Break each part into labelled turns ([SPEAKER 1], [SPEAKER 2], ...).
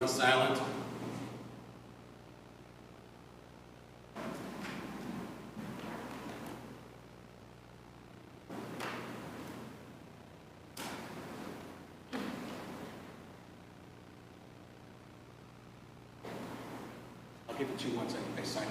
[SPEAKER 1] Silent. I'll give it to you once I sign it.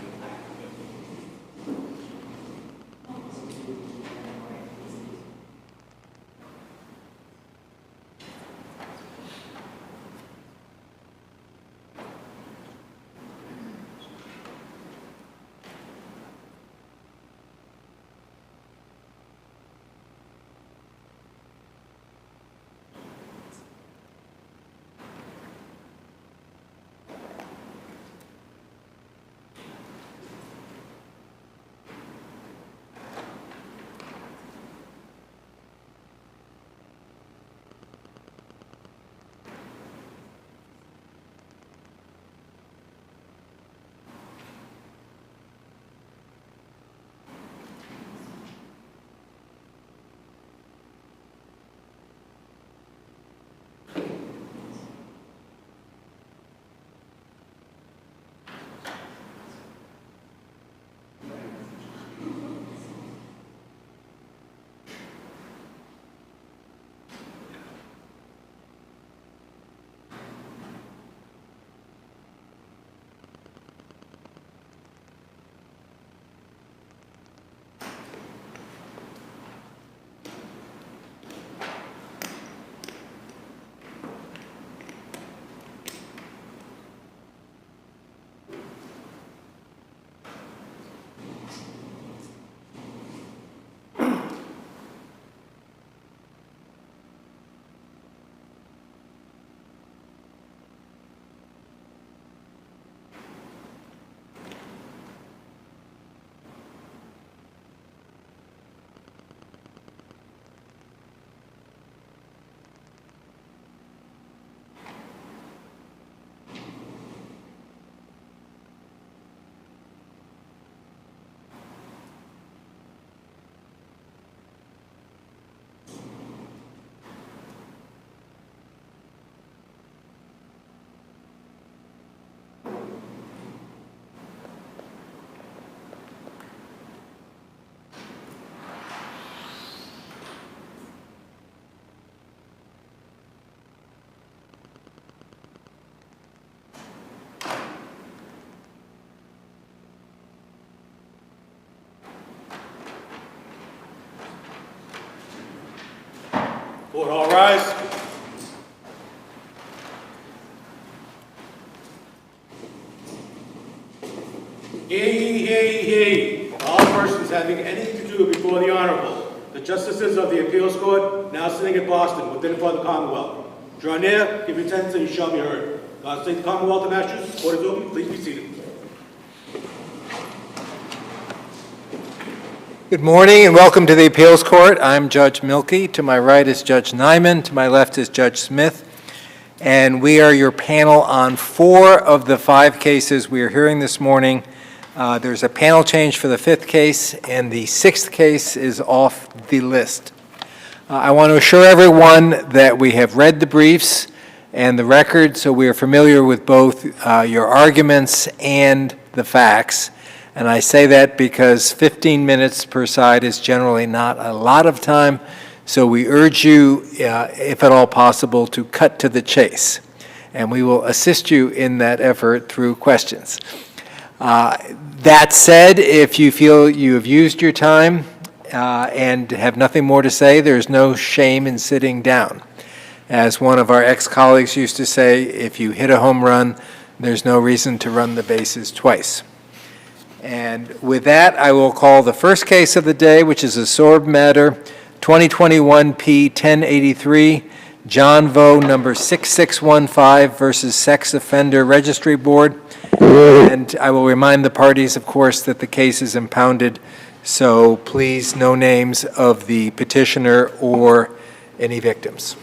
[SPEAKER 1] Board, all rise. Hear. All persons having anything to do before the Honorable, the Justices of the Appeals Court, now sitting in Boston, within and for the Commonwealth. Draw near, give your attendance, and you shall be heard. God save the Commonwealth of Massachusetts. Court is open. Please be seated.
[SPEAKER 2] Good morning and welcome to the Appeals Court. I'm Judge Milkey. To my right is Judge Nyman. To my left is Judge Smith. And we are your panel on 4 of the 5 cases we are hearing this morning. There's a panel change for the 5th case, and the 6th case is off the list. I want to assure everyone that we have read the briefs and the record, so we are familiar with both your arguments and the facts. And I say that because 15 minutes per side is generally not a lot of time, so we urge you, if at all possible, to cut to the chase. And we will assist you in that effort through questions. That said, if you feel you have used your time and have nothing more to say, there's no shame in sitting down. As one of our ex-colleagues used to say, if you hit a home run, there's no reason to run the bases twice. And with that, I will call the first case of the day, which is a SORB matter, 2021 P1083, John Vo, number 6615 versus Sex Offender Registry Board. And I will remind the parties, of course, that the case is impounded, so please no names of the petitioner or any victims.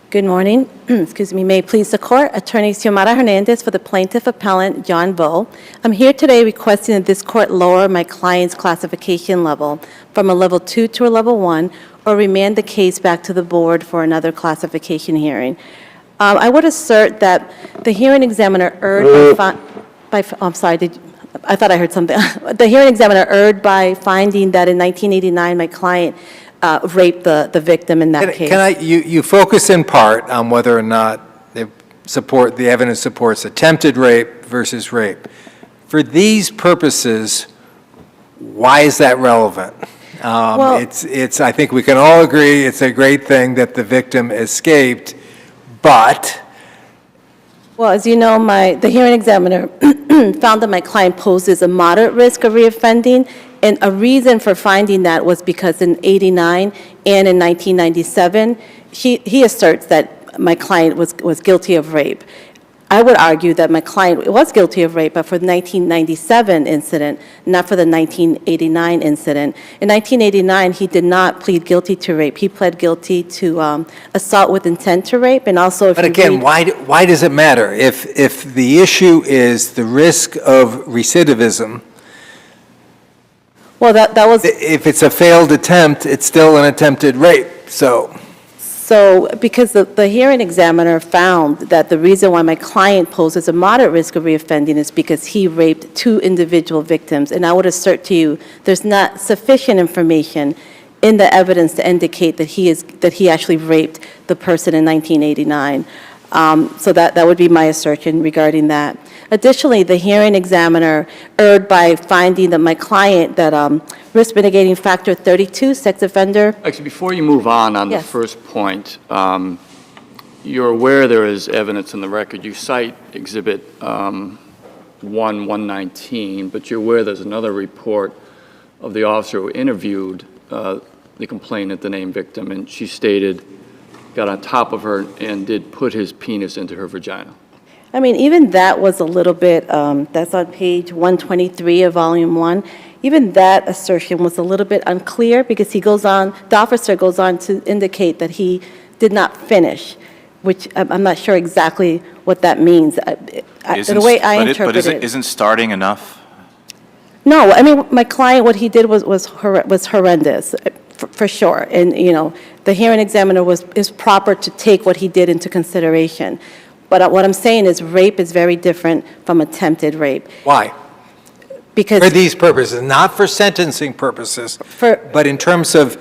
[SPEAKER 3] Good morning. Excuse me. May it please the court. Attorney Xiomara Hernandez for the plaintiff appellant John Vo. I'm here today requesting that this court lower my client's classification level from a level 2 to a level 1 or remand the case back to the board for another classification hearing. I would assert that the hearing examiner erred I'm sorry, I thought I heard something. The hearing examiner erred by finding that in 1989, my client raped the victim in that case.
[SPEAKER 2] You focus in part on whether or not the evidence supports attempted rape versus rape. For these purposes, why is that relevant?
[SPEAKER 3] Well-
[SPEAKER 2] I think we can all agree it's a great thing that the victim escaped, but
[SPEAKER 3] Well, as you know, the hearing examiner found that my client poses a moderate risk of reoffending, and a reason for finding that was because in '89 and in 1997, he asserts that my client was guilty of rape. I would argue that my client was guilty of rape, but for the 1997 incident, not for the 1989 incident. In 1989, he did not plead guilty to rape. He pled guilty to assault with intent to rape, and also if
[SPEAKER 2] But
[SPEAKER 3] you
[SPEAKER 2] again,
[SPEAKER 3] read-
[SPEAKER 2] why does it matter? If the issue is the risk of recidivism,
[SPEAKER 3] well, that was...
[SPEAKER 2] if it's a failed attempt, it's still an attempted rape, so.
[SPEAKER 3] So, because the hearing examiner found that the reason why my client poses a moderate risk of reoffending is because he raped 2 individual victims, and I would assert to you, there's not sufficient information in the evidence to indicate that he actually raped the person in 1989. So that would be my assertion regarding that. Additionally, the hearing examiner erred by finding that my client, that risk mitigating factor 32, sex offender.
[SPEAKER 4] Actually, before you move on the
[SPEAKER 3] Yes.
[SPEAKER 4] first point, you're aware there is evidence in the record. You cite Exhibit 119, but you're aware there's another report of the officer who interviewed the complainant, the named victim, and she stated, got on top of her and did put his penis into her vagina.
[SPEAKER 3] I mean, even that was a little bit, that's on page 123 of Volume 1. Even that assertion was a little bit unclear because the officer goes on to indicate that he did not finish, which I'm not sure exactly what that means. The way I interpret it.
[SPEAKER 5] Isn't starting enough?
[SPEAKER 3] No, I mean, my client, what he did was horrendous, for sure. And, you know, the hearing examiner is proper to take what he did into consideration. But what I'm saying is rape is very different from attempted rape.
[SPEAKER 2] Why?
[SPEAKER 3] Because
[SPEAKER 2] For these purposes, not for sentencing purposes, but in terms of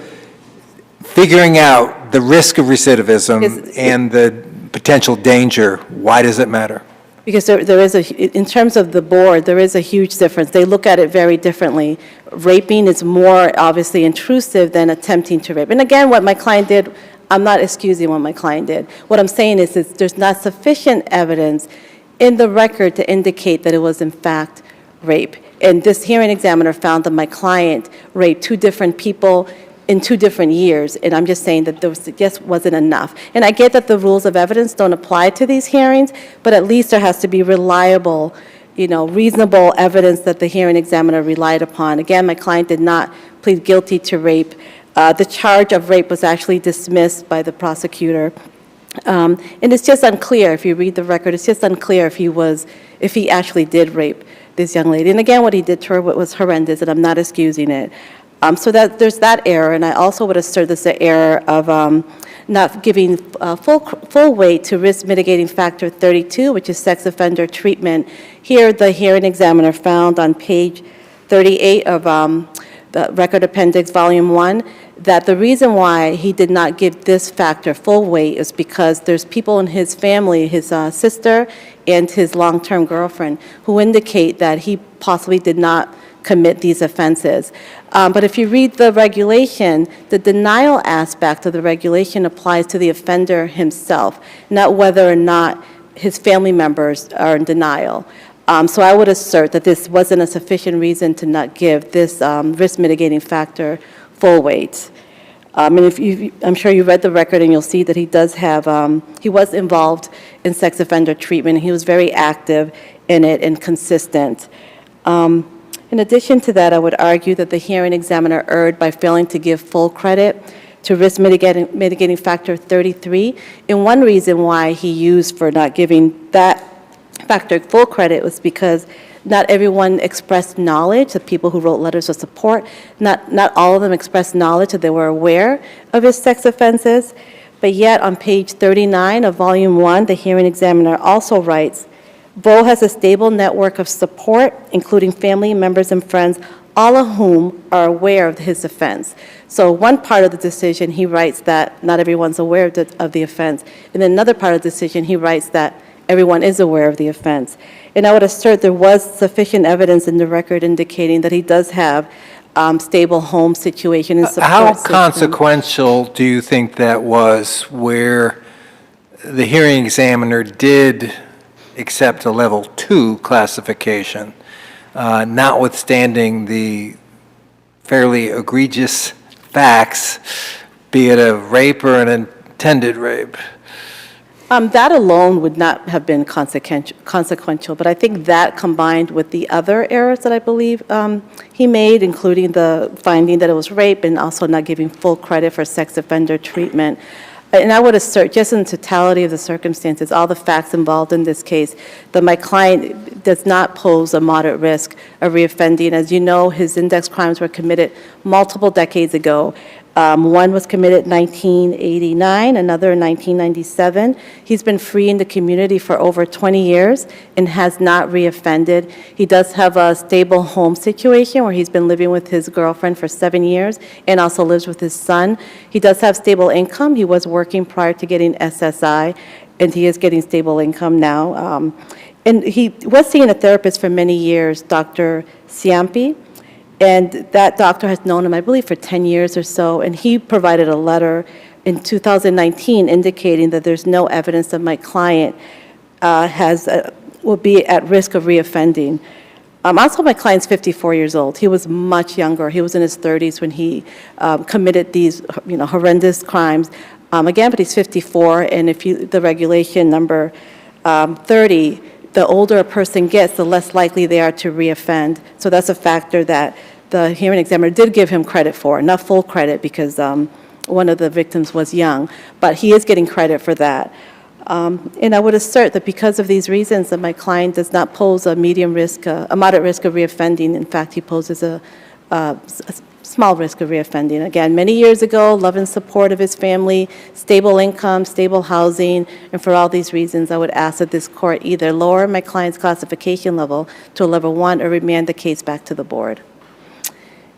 [SPEAKER 2] figuring out the risk of recidivism and the potential danger, why does it matter?
[SPEAKER 3] Because there is in terms of the board, there is a huge difference. They look at it very differently. Raping is more obviously intrusive than attempting to rape. And again, what my client did, I'm not excusing what my client did. What I'm saying is there's not sufficient evidence in the record to indicate that it was in fact rape. And this hearing examiner found that my client raped 2 different people in 2 different years, and I'm just saying that there just wasn't enough. And I get that the rules of evidence don't apply to these hearings, but at least there has to be reliable, reasonable evidence that the hearing examiner relied upon. Again, my client did not plead guilty to rape. The charge of rape was actually dismissed by the prosecutor. And it's just unclear, if you read the record, it's just unclear if he actually did rape this young lady. And again, what he did to her was horrendous, and I'm not excusing it. So that there's that error, and I also would assert there's the error of not giving full weight to risk mitigating factor 32, which is sex offender treatment. Here, the hearing examiner found on page 38 of the Record Appendix Volume 1 that the reason why he did not give this factor full weight is because there's people in his family, his sister and his long-term girlfriend, who indicate that he possibly did not commit these offenses. But if you read the regulation, the denial aspect of the regulation applies to the offender himself, not whether or not his family members are in denial. So I would assert that this wasn't a sufficient reason to not give this risk mitigating factor full weight. And I'm sure you read the record and you'll see that he does have, he was involved in sex offender treatment. He was very active in it and consistent. In addition to that, I would argue that the hearing examiner erred by failing to give full credit to risk mitigating factor 33. And one reason why he used for not giving that factor full credit was because not everyone expressed knowledge, the people who wrote letters of support, not all of them expressed knowledge that they were aware of his sex offenses. But yet, on page 39 of Volume 1, the hearing examiner also writes, Vo has a stable network of support, including family members and friends, all of whom are aware of his offense. So one part of the decision, he writes that not everyone's aware of the offense. In another part of the decision, he writes that everyone is aware of the offense. And I would assert there was sufficient evidence in the record indicating that he does have stable home situation and support
[SPEAKER 2] How
[SPEAKER 3] system.
[SPEAKER 2] consequential do you think that was, where the hearing examiner did accept a level 2 classification, notwithstanding the fairly egregious facts, be it a rape or an intended rape?
[SPEAKER 3] That alone would not have been consequential, but I think that combined with the other errors that I believe he made, including the finding that it was rape and also not giving full credit for sex offender treatment. And I would assert, just in the totality of the circumstances, all the facts involved in this case, that my client does not pose a moderate risk of reoffending. As you know, his index crimes were committed multiple decades ago. One was committed in 1989, another in 1997. He's been free in the community for over 20 years and has not reoffended. He does have a stable home situation where he's been living with his girlfriend for 7 years and also lives with his son. He does have stable income. He was working prior to getting SSI, and he is getting stable income now. And he was seeing a therapist for many years, Dr. Ciampi. And that doctor has known him, I believe, for 10 years or so, and he provided a letter in 2019 indicating that there's no evidence that my client will be at risk of reoffending. Also, my client's 54 years old. He was much younger. He was in his 30s when he committed these, horrendous crimes. Again, but he's 54, and if the regulation number 30, the older a person gets, the less likely they are to reoffend. So that's a factor that the hearing examiner did give him credit for, not full credit because one of the victims was young, but he is getting credit for that. And I would assert that because of these reasons that my client does not pose a moderate risk of reoffending. In fact, he poses a small risk of reoffending. Again, many years ago, love and support of his family, stable income, stable housing, and for all these reasons, I would ask that this court either lower my client's classification level to a level 1 or remand the case back to the board.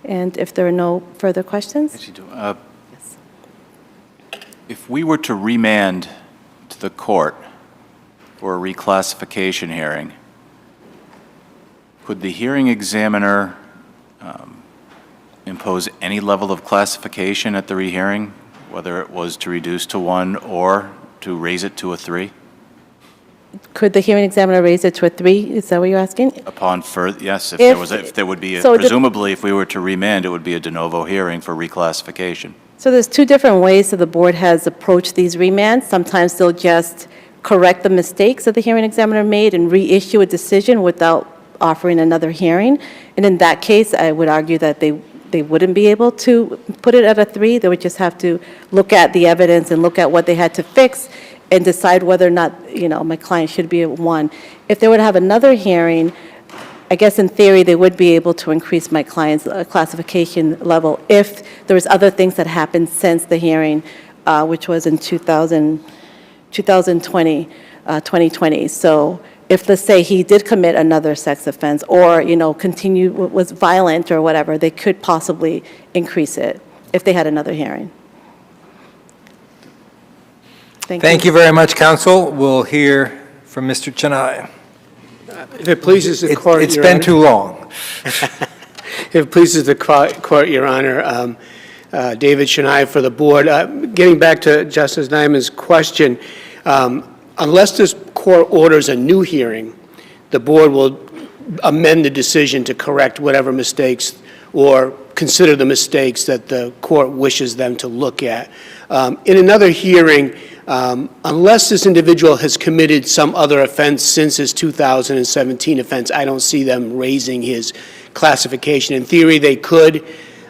[SPEAKER 3] And if there are no further questions?
[SPEAKER 5] Yes, you do. Yes. If we were to remand to the court for a reclassification hearing, could the hearing examiner impose any level of classification at the rehearing, whether it was to reduce to 1 or to raise it to a 3?
[SPEAKER 3] Could the hearing examiner raise it to a 3? Is that what you're asking?
[SPEAKER 5] Upon further, yes, if there would be, presumably if we were to remand, it would be a de novo hearing for reclassification.
[SPEAKER 3] So there's two different ways that the board has approached these remands. Sometimes they'll just correct the mistakes that the hearing examiner made and reissue a decision without offering another hearing. And in that case, I would argue that they wouldn't be able to put it at a 3. They would just have to look at the evidence and look at what they had to fix and decide whether or not, my client should be at 1. If they were to have another hearing, I guess in theory, they would be able to increase my client's classification level if there was other things that happened since the hearing, which was in 2020. So if, let's say, he did commit another sex offense or, was violent or whatever, they could possibly increase it if they had another hearing.
[SPEAKER 2] Thank you very much, counsel. We'll hear from Mr. Chennai.
[SPEAKER 6] If it pleases the court,
[SPEAKER 2] It's
[SPEAKER 6] Your
[SPEAKER 2] been
[SPEAKER 6] Honor.
[SPEAKER 2] too long.
[SPEAKER 6] If it pleases the court, Your Honor, David Chennai for the board. Getting back to Justice Nyman's question, unless this court orders a new hearing, the board will amend the decision to correct whatever mistakes or consider the mistakes that the court wishes them to look at. In another hearing, unless this individual has committed some other offense since his 2017 offense, I don't see them raising his classification. In theory, they could,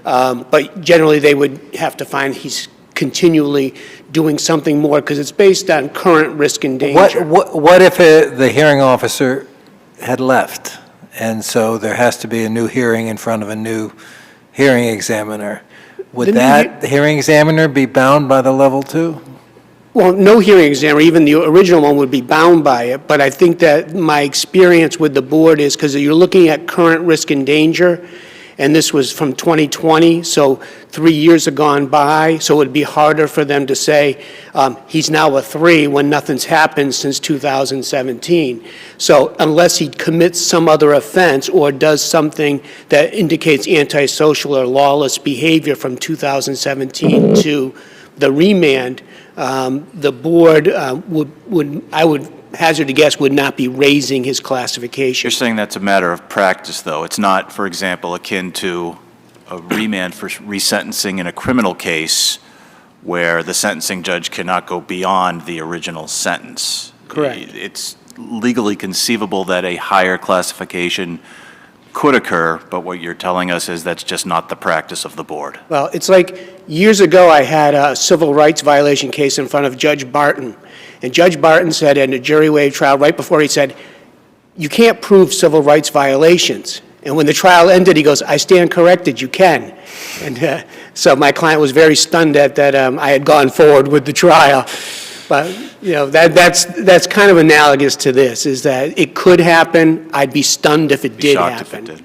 [SPEAKER 6] but generally they would have to find he's continually doing something more because it's based on current risk and danger.
[SPEAKER 2] What if the hearing officer had left, and so there has to be a new hearing in front of a new hearing examiner? Would that hearing examiner be bound by the level 2?
[SPEAKER 6] Well, no hearing examiner, even the original one, would be bound by it, but I think that my experience with the board is, because you're looking at current risk and danger, and this was from 2020, so 3 years have gone by, so it would be harder for them to say he's now a 3 when nothing's happened since 2017. So unless he commits some other offense or does something that indicates antisocial or lawless behavior from 2017 to the remand, the board I would hazard to guess, would not be raising his classification.
[SPEAKER 5] You're saying that's a matter of practice, though. It's not, for example, akin to a remand for resentencing in a criminal case where the sentencing judge cannot go beyond the original sentence.
[SPEAKER 6] Correct.
[SPEAKER 5] It's legally conceivable that a higher classification could occur, but what you're telling us is that's just not the practice of the board.
[SPEAKER 6] Well, it's like years ago I had a civil rights violation case in front of Judge Barton. And Judge Barton said in a jury waive trial, right before he said, you can't prove civil rights violations. And when the trial ended, he goes, I stand corrected, you can. And so my client was very stunned that I had gone forward with the trial. But, you know, that's kind of analogous to this, is that it could happen. I'd be stunned if it did happen.
[SPEAKER 5] If it did.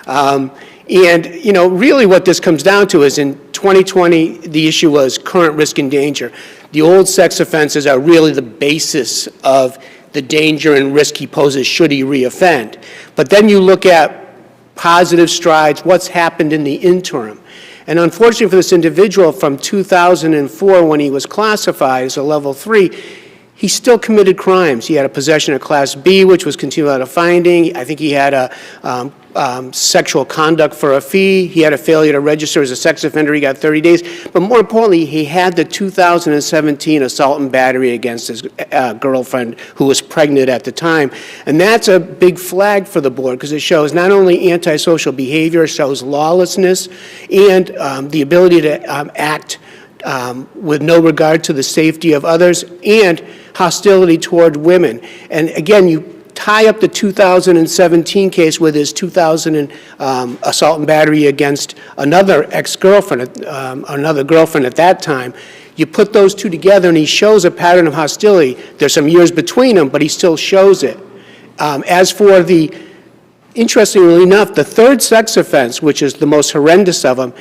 [SPEAKER 5] Okay.
[SPEAKER 6] And, you know, really what this comes down to is in 2020, the issue was current risk and danger. The old sex offenses are really the basis of the danger and risk he poses should he reoffend. But then you look at positive strides, what's happened in the interim. And unfortunately for this individual, from 2004, when he was classified as a level 3, he still committed crimes. He had a possession of Class B, which was continued without a finding. I think he had a sexual conduct for a fee. He had a failure to register as a sex offender. He got 30 days. But more importantly, he had the 2017 assault and battery against his girlfriend, who was pregnant at the time. And that's a big flag for the board, because it shows not only antisocial behavior, it shows lawlessness, and the ability to act with no regard to the safety of others, and hostility toward women. And again, you tie up the 2017 case with his 2000 assault and battery against another ex-girlfriend, another girlfriend at that time. You put those two together and he shows a pattern of hostility. There's some years between them, but he still shows it. As for the, interestingly enough, the third sex offense, which is the most horrendous of them,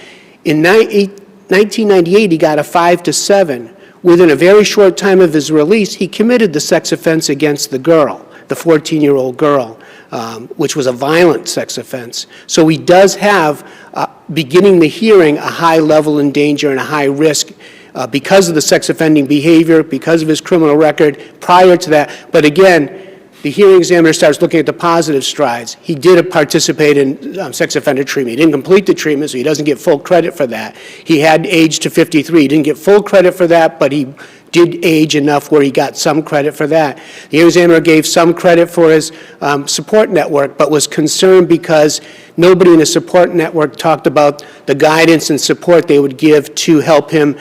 [SPEAKER 6] in 1998 he got a 5 to 7. Within a very short time of his release, he committed the sex offense against the girl, the 14-year-old girl, which was a violent sex offense. So he does have, beginning the hearing, a high level in danger and a high risk because of the sex offending behavior, because of his criminal record prior to that. But again, the hearing examiner starts looking at the positive strides. He did participate in sex offender treatment. He didn't complete the treatment, so he doesn't get full credit for that. He had aged to 53. He didn't get full credit for that, but he did age enough where he got some credit for that. The hearing examiner gave some credit for his support network, but was concerned because nobody in the support network talked about the guidance and support they would give to help him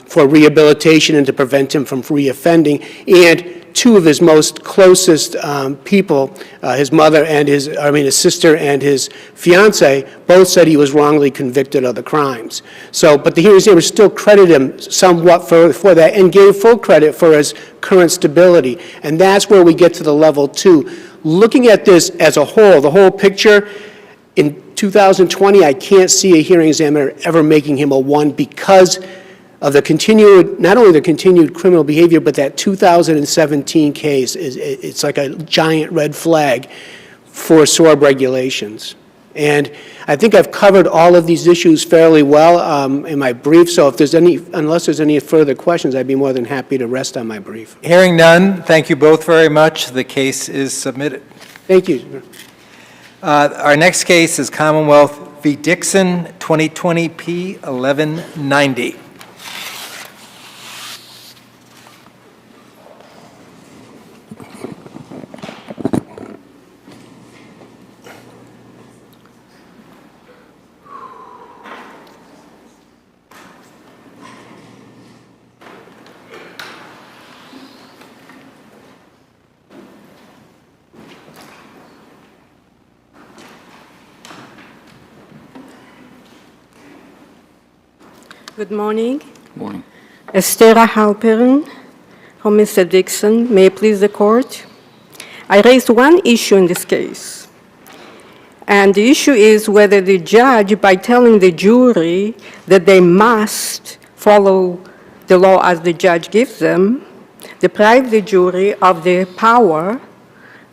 [SPEAKER 6] for rehabilitation and to prevent him from reoffending. And two of his most closest people, his mother and his sister and his fiance, both said he was wrongly convicted of the crimes. So, but the hearing examiner still credited him somewhat for that and gave full credit for his current stability. And that's where we get to the level 2. Looking at this as a whole, the whole picture, in 2020, I can't see a hearing examiner ever making him a 1 because of the continued, not only the continued criminal behavior, but that 2017 case, it's like a giant red flag for SORB regulations. And I think I've covered all of these issues fairly well in my brief, so if there's unless there's any further questions, I'd be more than happy to rest on my brief.
[SPEAKER 2] Hearing none, thank you both very much. The case is submitted.
[SPEAKER 6] Thank you.
[SPEAKER 2] Our next case is Commonwealth v. Dixon, 2020 P. 1190.
[SPEAKER 7] Good morning.
[SPEAKER 4] Morning.
[SPEAKER 7] Estera Halperin, from Mr. Dixon. May it please the court? I raised one issue in this case. And the issue is whether the judge, by telling the jury that they must follow the law as the judge gives them, deprive the jury of the power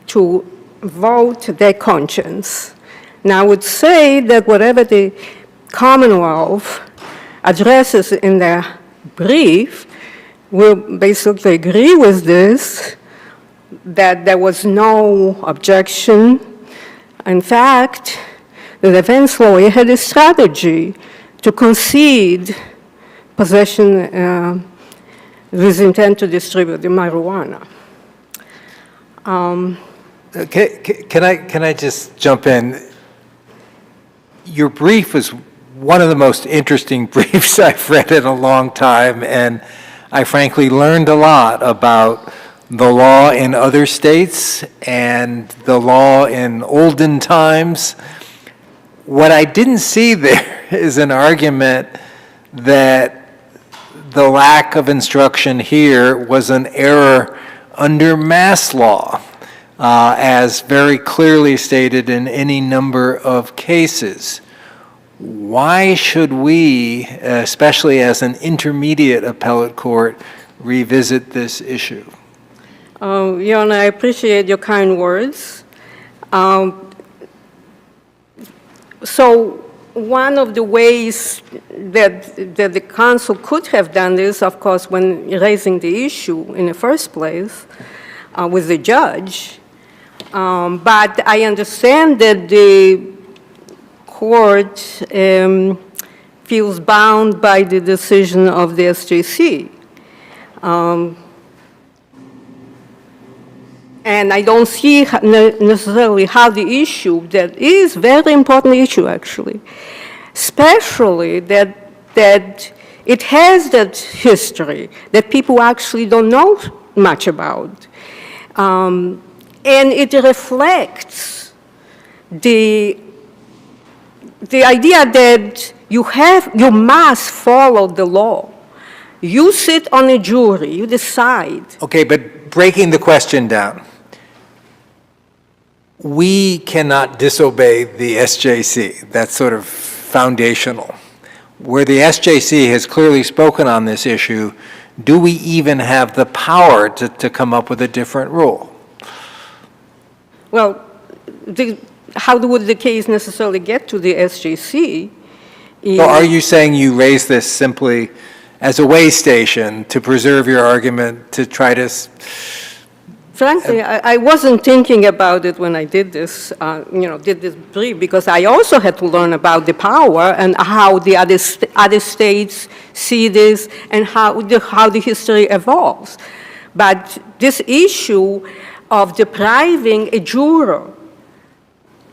[SPEAKER 7] to vote their conscience. Now, I would say that whatever the Commonwealth addresses in their brief will basically agree with this, that there was no objection. In fact, the defense lawyer had a strategy to concede possession with intent to distribute the marijuana.
[SPEAKER 2] Can I just jump in? Your brief was one of the most interesting briefs I've read in a long time, and I frankly learned a lot about the law in other states and the law in olden times. What I didn't see there is an argument that the lack of instruction here was an error under mass law, as very clearly stated in any number of cases. Why should we, especially as an intermediate appellate court, revisit this issue?
[SPEAKER 7] Your Honor, I appreciate your kind words. So one of the ways that the counsel could have done this, of course, when raising the issue in the first place with the judge, but I understand that the court feels bound by the decision of the SJC. And I don't see necessarily how the issue, that is a very important issue actually, especially that it has that history that people actually don't know much about. And it reflects the idea that you must follow the law. You sit on a jury, you decide.
[SPEAKER 2] Okay, but breaking the question down, we cannot disobey the SJC. That's sort of foundational. Where the SJC has clearly spoken on this issue, do we even have the power to come up with a different rule?
[SPEAKER 7] Well, how would the case necessarily get to the SJC?
[SPEAKER 2] So are you saying you raised this simply as a way station to preserve your argument, to try to...
[SPEAKER 7] Frankly, I wasn't thinking about it when I did this, did this brief, because I also had to learn about the power and how the other states see this and how the history evolves. But this issue of depriving a juror,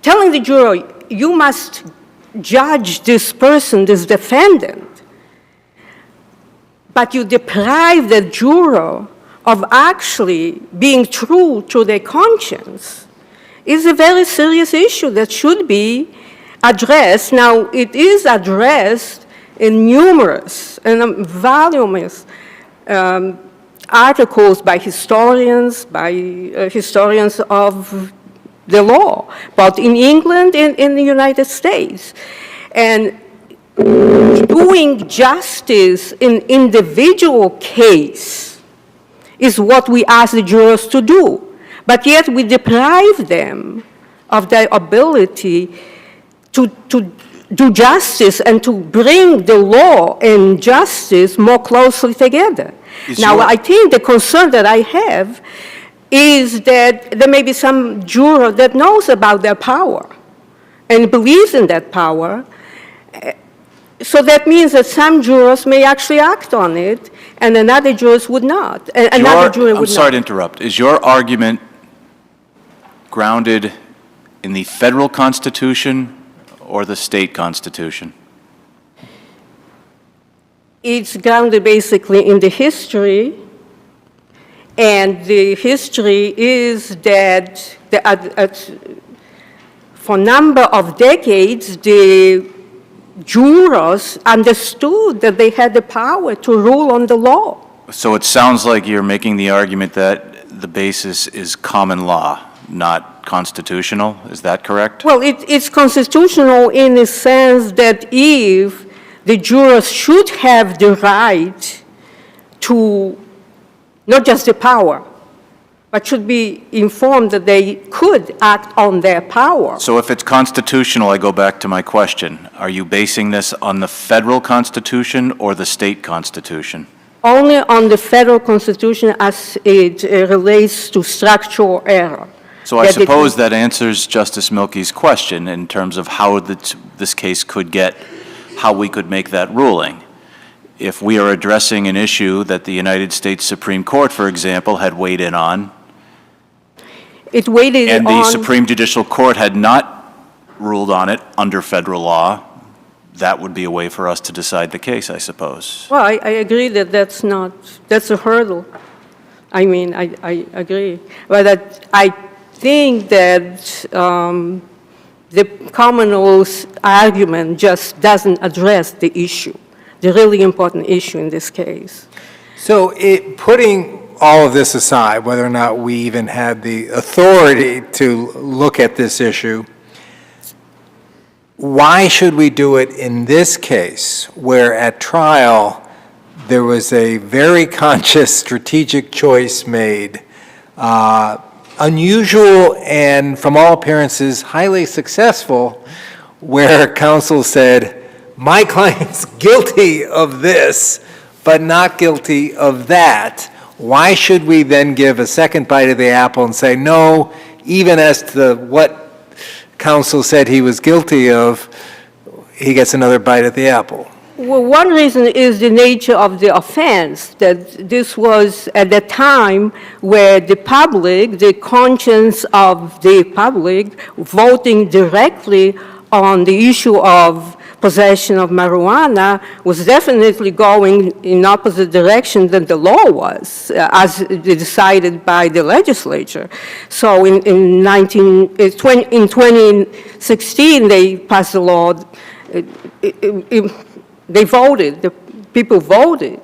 [SPEAKER 7] telling the juror, you must judge this person, this defendant, but you deprive the juror of actually being true to their conscience, is a very serious issue that should be addressed. Now, it is addressed in numerous and voluminous articles by historians of the law, both in England and in the United States. And doing justice in individual case is what we ask the jurors to do. But yet we deprive them of their ability to do justice and to bring the law and justice more closely together. Now, I think the concern that I have is that there may be some juror that knows about their power and believes in that power. So that means that some jurors may actually act on it, and another jurors would not. Another jury would not.
[SPEAKER 5] I'm sorry to interrupt. Is your argument grounded in the federal Constitution or the state Constitution?
[SPEAKER 7] It's grounded basically in the history, and the history is that for a number of decades, the jurors understood that they had the power to rule on the law.
[SPEAKER 5] So it sounds like you're making the argument that the basis is common law, not constitutional. Is that correct?
[SPEAKER 7] Well, it's constitutional in the sense that if the jurors should have the right to, not just the power, but should be informed that they could act on their power.
[SPEAKER 5] So if it's constitutional, I go back to my question. Are you basing this on the federal constitution or the state constitution?
[SPEAKER 7] Only on the federal constitution as it relates to structural error.
[SPEAKER 5] So I suppose that answers Justice Milky's question in terms of how this case could get, how we could make that ruling. If we are addressing an issue that the United States Supreme Court, for example, had weighed in on,
[SPEAKER 7] it waited
[SPEAKER 5] and the
[SPEAKER 7] on,
[SPEAKER 5] Supreme Judicial Court had not ruled on it under federal law, that would be a way for us to decide the case, I suppose.
[SPEAKER 7] well, I agree that that's a hurdle. I mean, I agree. But I think that the Commonwealth's argument just doesn't address the issue, the really important issue in this case.
[SPEAKER 2] So putting all of this aside, whether or not we even had the authority to look at this issue, why should we do it in this case where at trial there was a very conscious strategic choice made, unusual and from all appearances highly successful, where counsel said, my client's guilty of this, but not guilty of that? Why should we then give a second bite of the apple and say, no, even as to what counsel said he was guilty of, he gets another bite at the apple?
[SPEAKER 7] Well, one reason is the nature of the offense, that this was at the time where the public, the conscience of the public, voting directly on the issue of possession of marijuana was definitely going in opposite direction than the law was, as decided by the legislature. So in 2016, they passed a law. They voted, the people voted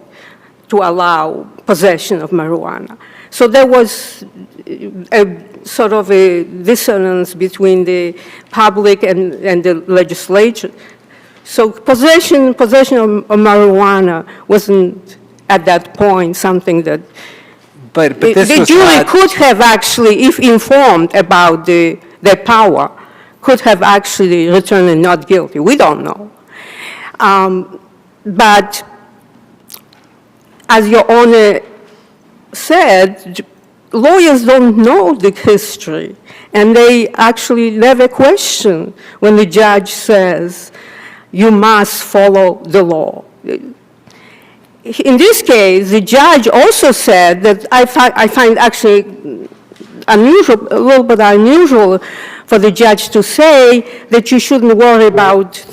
[SPEAKER 7] to allow possession of marijuana. So there was a sort of a dissonance between the public and the legislature. So possession of marijuana wasn't at that point something that
[SPEAKER 2] But this
[SPEAKER 7] the
[SPEAKER 2] was
[SPEAKER 7] jury
[SPEAKER 2] not,
[SPEAKER 7] could have actually, if informed about their power, could have actually returned a not guilty. We don't know. But as Your Honor said, lawyers don't know the history, and they actually never question when the judge says, you must follow the law. In this case, the judge also said that I find actually unusual, a little bit unusual for the judge to say that you shouldn't worry about,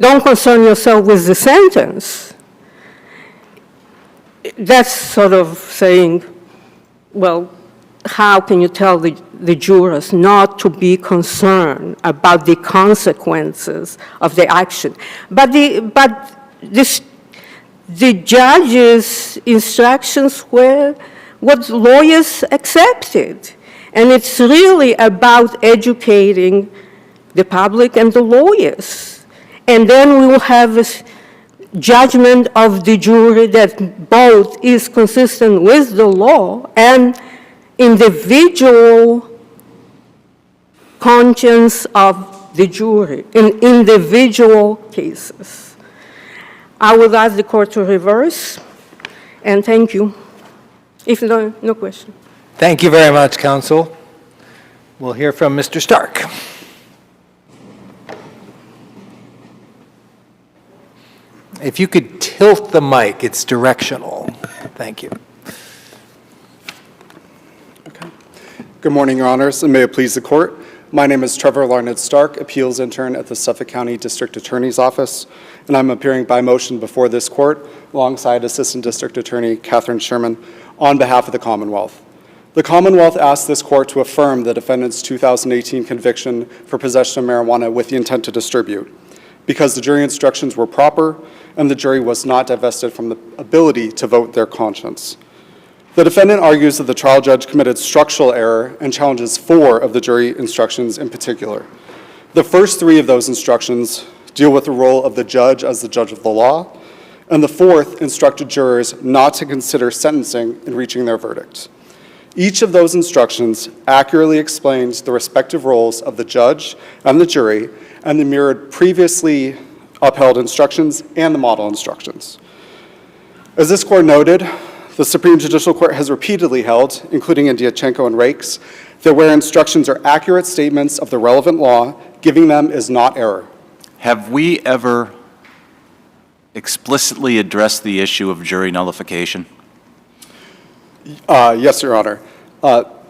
[SPEAKER 7] don't concern yourself with the sentence. That's sort of saying, well, how can you tell the jurors not to be concerned about the consequences of the action? But the judge's instructions were what lawyers accepted. And it's really about educating the public and the lawyers. And then we will have a judgment of the jury that both is consistent with the law and individual conscience of the jury in individual cases. I would ask the court to reverse, and thank you. If no question.
[SPEAKER 2] thank you very much, counsel. We'll hear from Mr. Stark. If you could tilt the mic, it's directional. Thank you.
[SPEAKER 8] Good morning, Your Honors, and may it please the Court. My name is Trevor Larned Stark, appeals intern at the Suffolk County District Attorney's Office, and I'm appearing by motion before this Court alongside Assistant District Attorney Catherine Sherman on behalf of the Commonwealth. The Commonwealth asks this Court to affirm the defendant's 2018 conviction for possession of marijuana with the intent to distribute. because the jury instructions were proper and the jury was not divested from the ability to vote their conscience. The defendant argues that the trial judge committed structural error and challenges 4 of the jury instructions in particular. The first 3 of those instructions deal with the role of the judge as the judge of the law, and the 4th instructed jurors not to consider sentencing in reaching their verdict. Each of those instructions accurately explains the respective roles of the judge and the jury, and they mirrored previously upheld instructions and the model instructions. As this court noted, the Supreme Judicial Court has repeatedly held, including in Diachenko and Rakes, that where instructions are accurate statements of the relevant law, giving them is not error.
[SPEAKER 5] Have we ever explicitly addressed the issue of jury nullification?
[SPEAKER 8] Yes, Your Honor.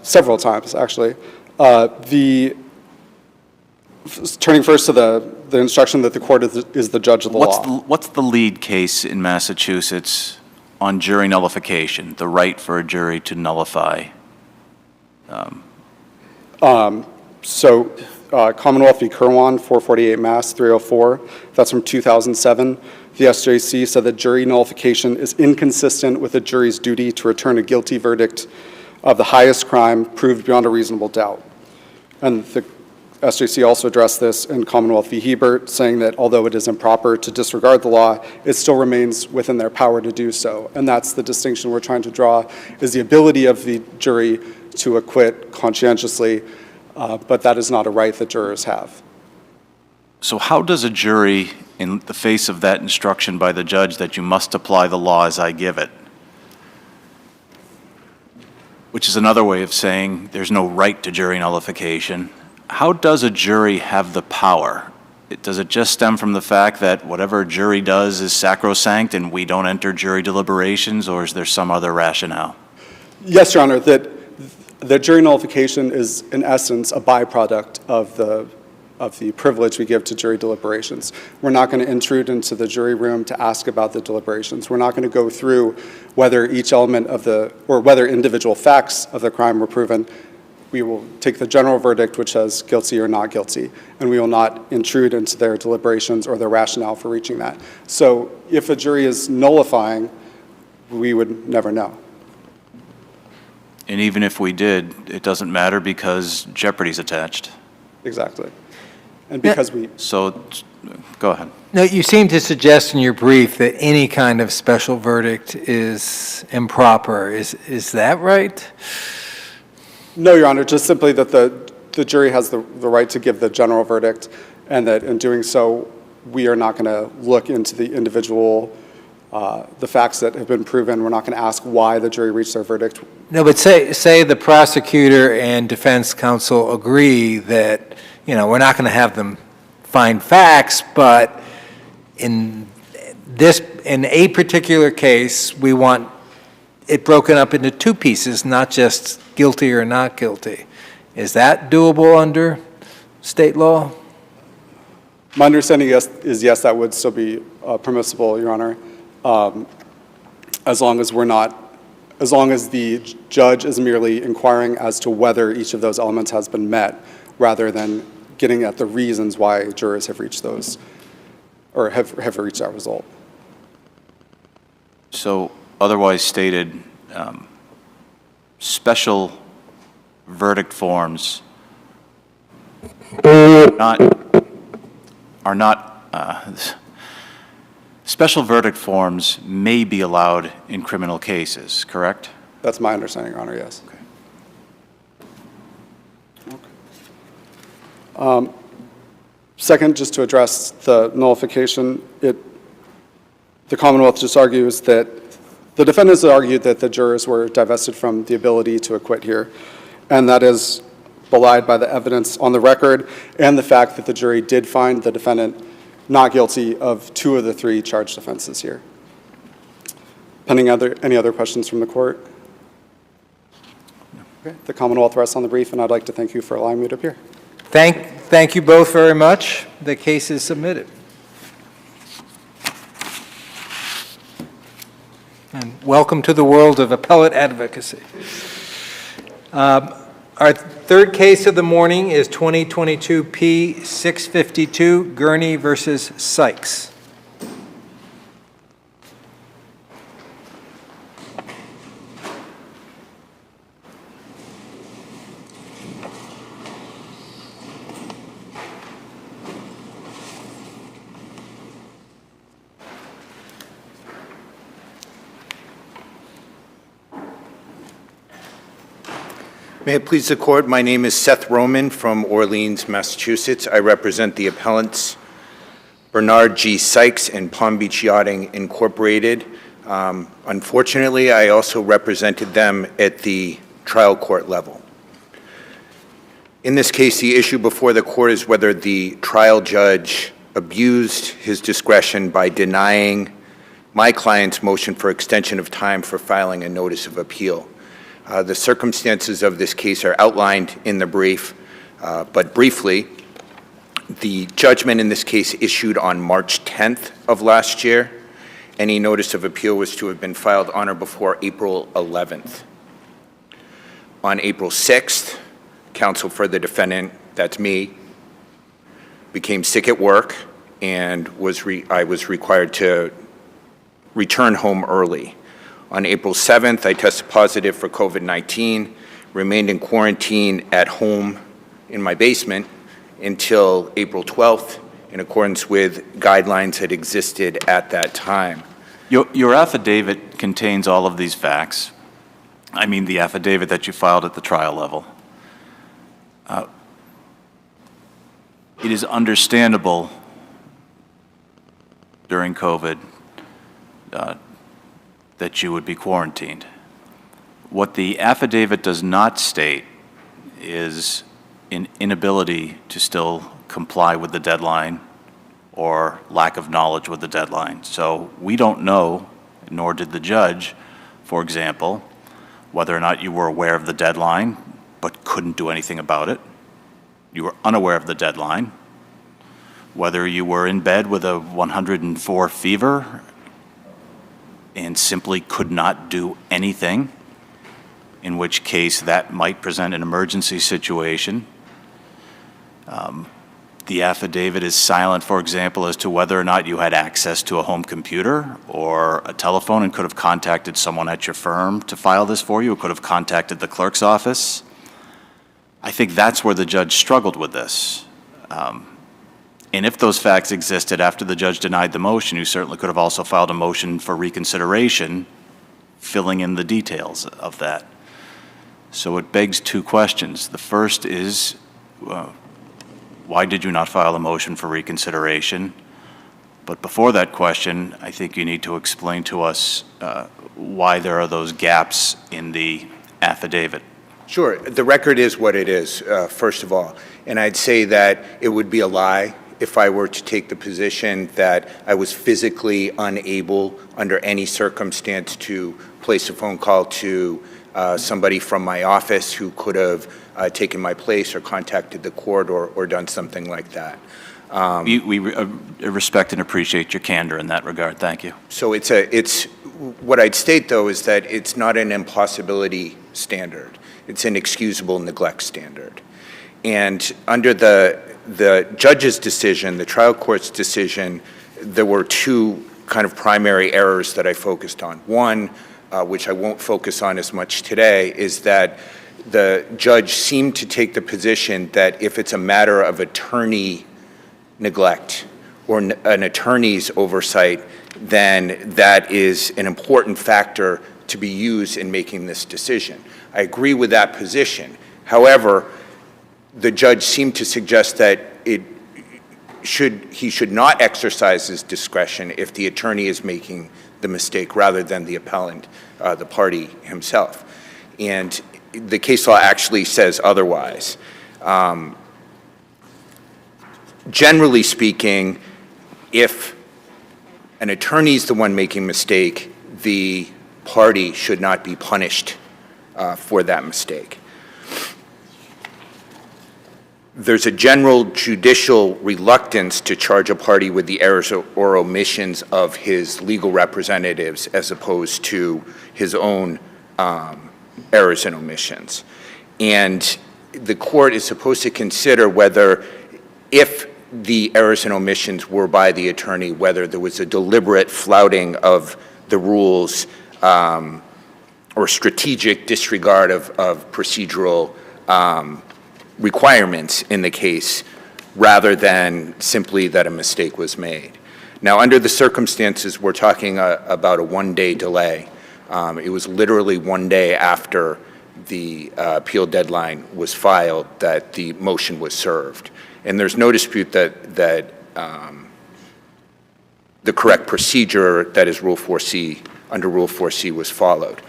[SPEAKER 8] Several times, actually. Turning first to the instruction that the court is the judge of the law.
[SPEAKER 5] What's the lead case in Massachusetts on jury nullification, the right for a jury to nullify?
[SPEAKER 8] Commonwealth v. Kirwan, 448 Mass. 304, that's from 2007. The SJC said that jury nullification is inconsistent with a jury's duty to return a guilty verdict of the highest crime proved beyond a reasonable doubt. And the SJC also addressed this in Commonwealth v. Hebert, saying that although it is improper to disregard the law, it still remains within their power to do so. And that's the distinction we're trying to draw, is the ability of the jury to acquit conscientiously, but that is not a right that jurors have.
[SPEAKER 5] So how does a jury, in the face of that instruction by the judge that you must apply the law as I give it, which is another way of saying there's no right to jury nullification, how does a jury have the power? Does it just stem from the fact that whatever a jury does is sacrosanct and we don't enter jury deliberations, or is there some other rationale?
[SPEAKER 8] Yes, Your Honor, that jury nullification is in essence a byproduct of the privilege we give to jury deliberations. We're not going to intrude into the jury room to ask about the deliberations. We're not going to go through whether each element of or whether individual facts of the crime were proven. We will take the general verdict, which says guilty or not guilty, and we will not intrude into their deliberations or their rationale for reaching that. So if a jury is nullifying, we would never know.
[SPEAKER 5] And even if we did, it doesn't matter because jeopardy's attached.
[SPEAKER 8] Exactly. And because
[SPEAKER 5] So, go ahead.
[SPEAKER 2] No, you seem to suggest in your brief that any kind of special verdict is improper. Is that right?
[SPEAKER 8] No, Your Honor, just simply that the jury has the right to give the general verdict, and that in doing so, we are not going to look into the individual, the facts that have been proven. We're not going to ask why the jury reached their verdict.
[SPEAKER 2] No, but say the prosecutor and defense counsel agree that, we're not going to have them find facts, but in a particular case, we want it broken up into 2 pieces, not just guilty or not guilty. Is that doable under state law?
[SPEAKER 8] My understanding is yes, that would still be permissible, Your Honor, as long as the judge is merely inquiring as to whether each of those elements has been met, rather than getting at the reasons why jurors have reached those, or have reached that result.
[SPEAKER 5] So, otherwise stated, special verdict forms special verdict forms may be allowed in criminal cases, correct?
[SPEAKER 8] That's my understanding, Your Honor, yes. Okay. Second, just to address the nullification, the Commonwealth just argues that the defendants argued that the jurors were divested from the ability to acquit here, and that is belied by the evidence on the record and the fact that the jury did find the defendant not guilty of 2 of the 3 charged offenses here. Pending any other questions from the court? Okay. The Commonwealth rests on the brief, and I'd like to thank you for allowing me to appear.
[SPEAKER 2] Thank you both very much. The case is submitted. And welcome to the world of appellate advocacy. Our third case of the morning is 2022 P652, Gurney versus Sykes.
[SPEAKER 9] May it please the court, my name is Seth Roman from Orleans, Massachusetts. I represent the appellants Bernard G. Sykes and Palm Beach Yachting Incorporated. Unfortunately, I also represented them at the trial court level. In this case, the issue before the court is whether the trial judge abused his discretion by denying my client's motion for extension of time for filing a notice of appeal. The circumstances of this case are outlined in the brief, but briefly, the judgment in this case issued on March 10th of last year. Any notice of appeal was to have been filed on or before April 11th. On April 6th, counsel for the defendant, that's me, became sick at work and I was required to return home early. On April 7th, I tested positive for COVID-19, remained in quarantine at home in my basement until April 12th, in accordance with guidelines that existed at that time.
[SPEAKER 5] Your affidavit contains all of these facts. I mean, the affidavit that you filed at the trial level. It is understandable during COVID that you would be quarantined. What the affidavit does not state is an inability to still comply with the deadline or lack of knowledge with the deadline. So we don't know, nor did the judge, for example, whether or not you were aware of the deadline but couldn't do anything about it. You were unaware of the deadline, whether you were in bed with a 104 fever and simply could not do anything, in which case that might present an emergency situation. The affidavit is silent, for example, as to whether or not you had access to a home computer or a telephone and could have contacted someone at your firm to file this for you, or could have contacted the clerk's office. I think that's where the judge struggled with this. And if those facts existed after the judge denied the motion, you certainly could have also filed a motion for reconsideration, filling in the details of that. So it begs two questions. The first is, why did you not file a motion for reconsideration? But before that question, I think you need to explain to us why there are those gaps in the affidavit.
[SPEAKER 9] Sure, the record is what it is, first of all. And I'd say that it would be a lie if I were to take the position that I was physically unable under any circumstance to place a phone call to somebody from my office who could have taken my place or contacted the court or done something like that.
[SPEAKER 5] We respect and appreciate your candor in that regard. Thank you.
[SPEAKER 9] So it's what I'd state, though, is that it's not an impossibility standard. It's an excusable neglect standard. And under the judge's decision, the trial court's decision, there were two kind of primary errors that I focused on. One, which I won't focus on as much today, is that the judge seemed to take the position that if it's a matter of attorney neglect or an attorney's oversight, then that is an important factor to be used in making this decision. I agree with that position. However, the judge seemed to suggest that he should not exercise his discretion if the attorney is making the mistake rather than the appellant, the party himself. And the case law actually says otherwise. Generally speaking, if an attorney is the one making a mistake, the party should not be punished for that mistake. There's a general judicial reluctance to charge a party with the errors or omissions of his legal representatives as opposed to his own errors and omissions. And the court is supposed to consider whether, if the errors and omissions were by the attorney, whether there was a deliberate flouting of the rules or strategic disregard of procedural requirements in the case, rather than simply that a mistake was made. Now, under the circumstances, we're talking about a one-day delay. It was literally one day after the appeal deadline was filed that the motion was served. And there's no dispute that the correct procedure, that is Rule 4C, under Rule 4C was followed.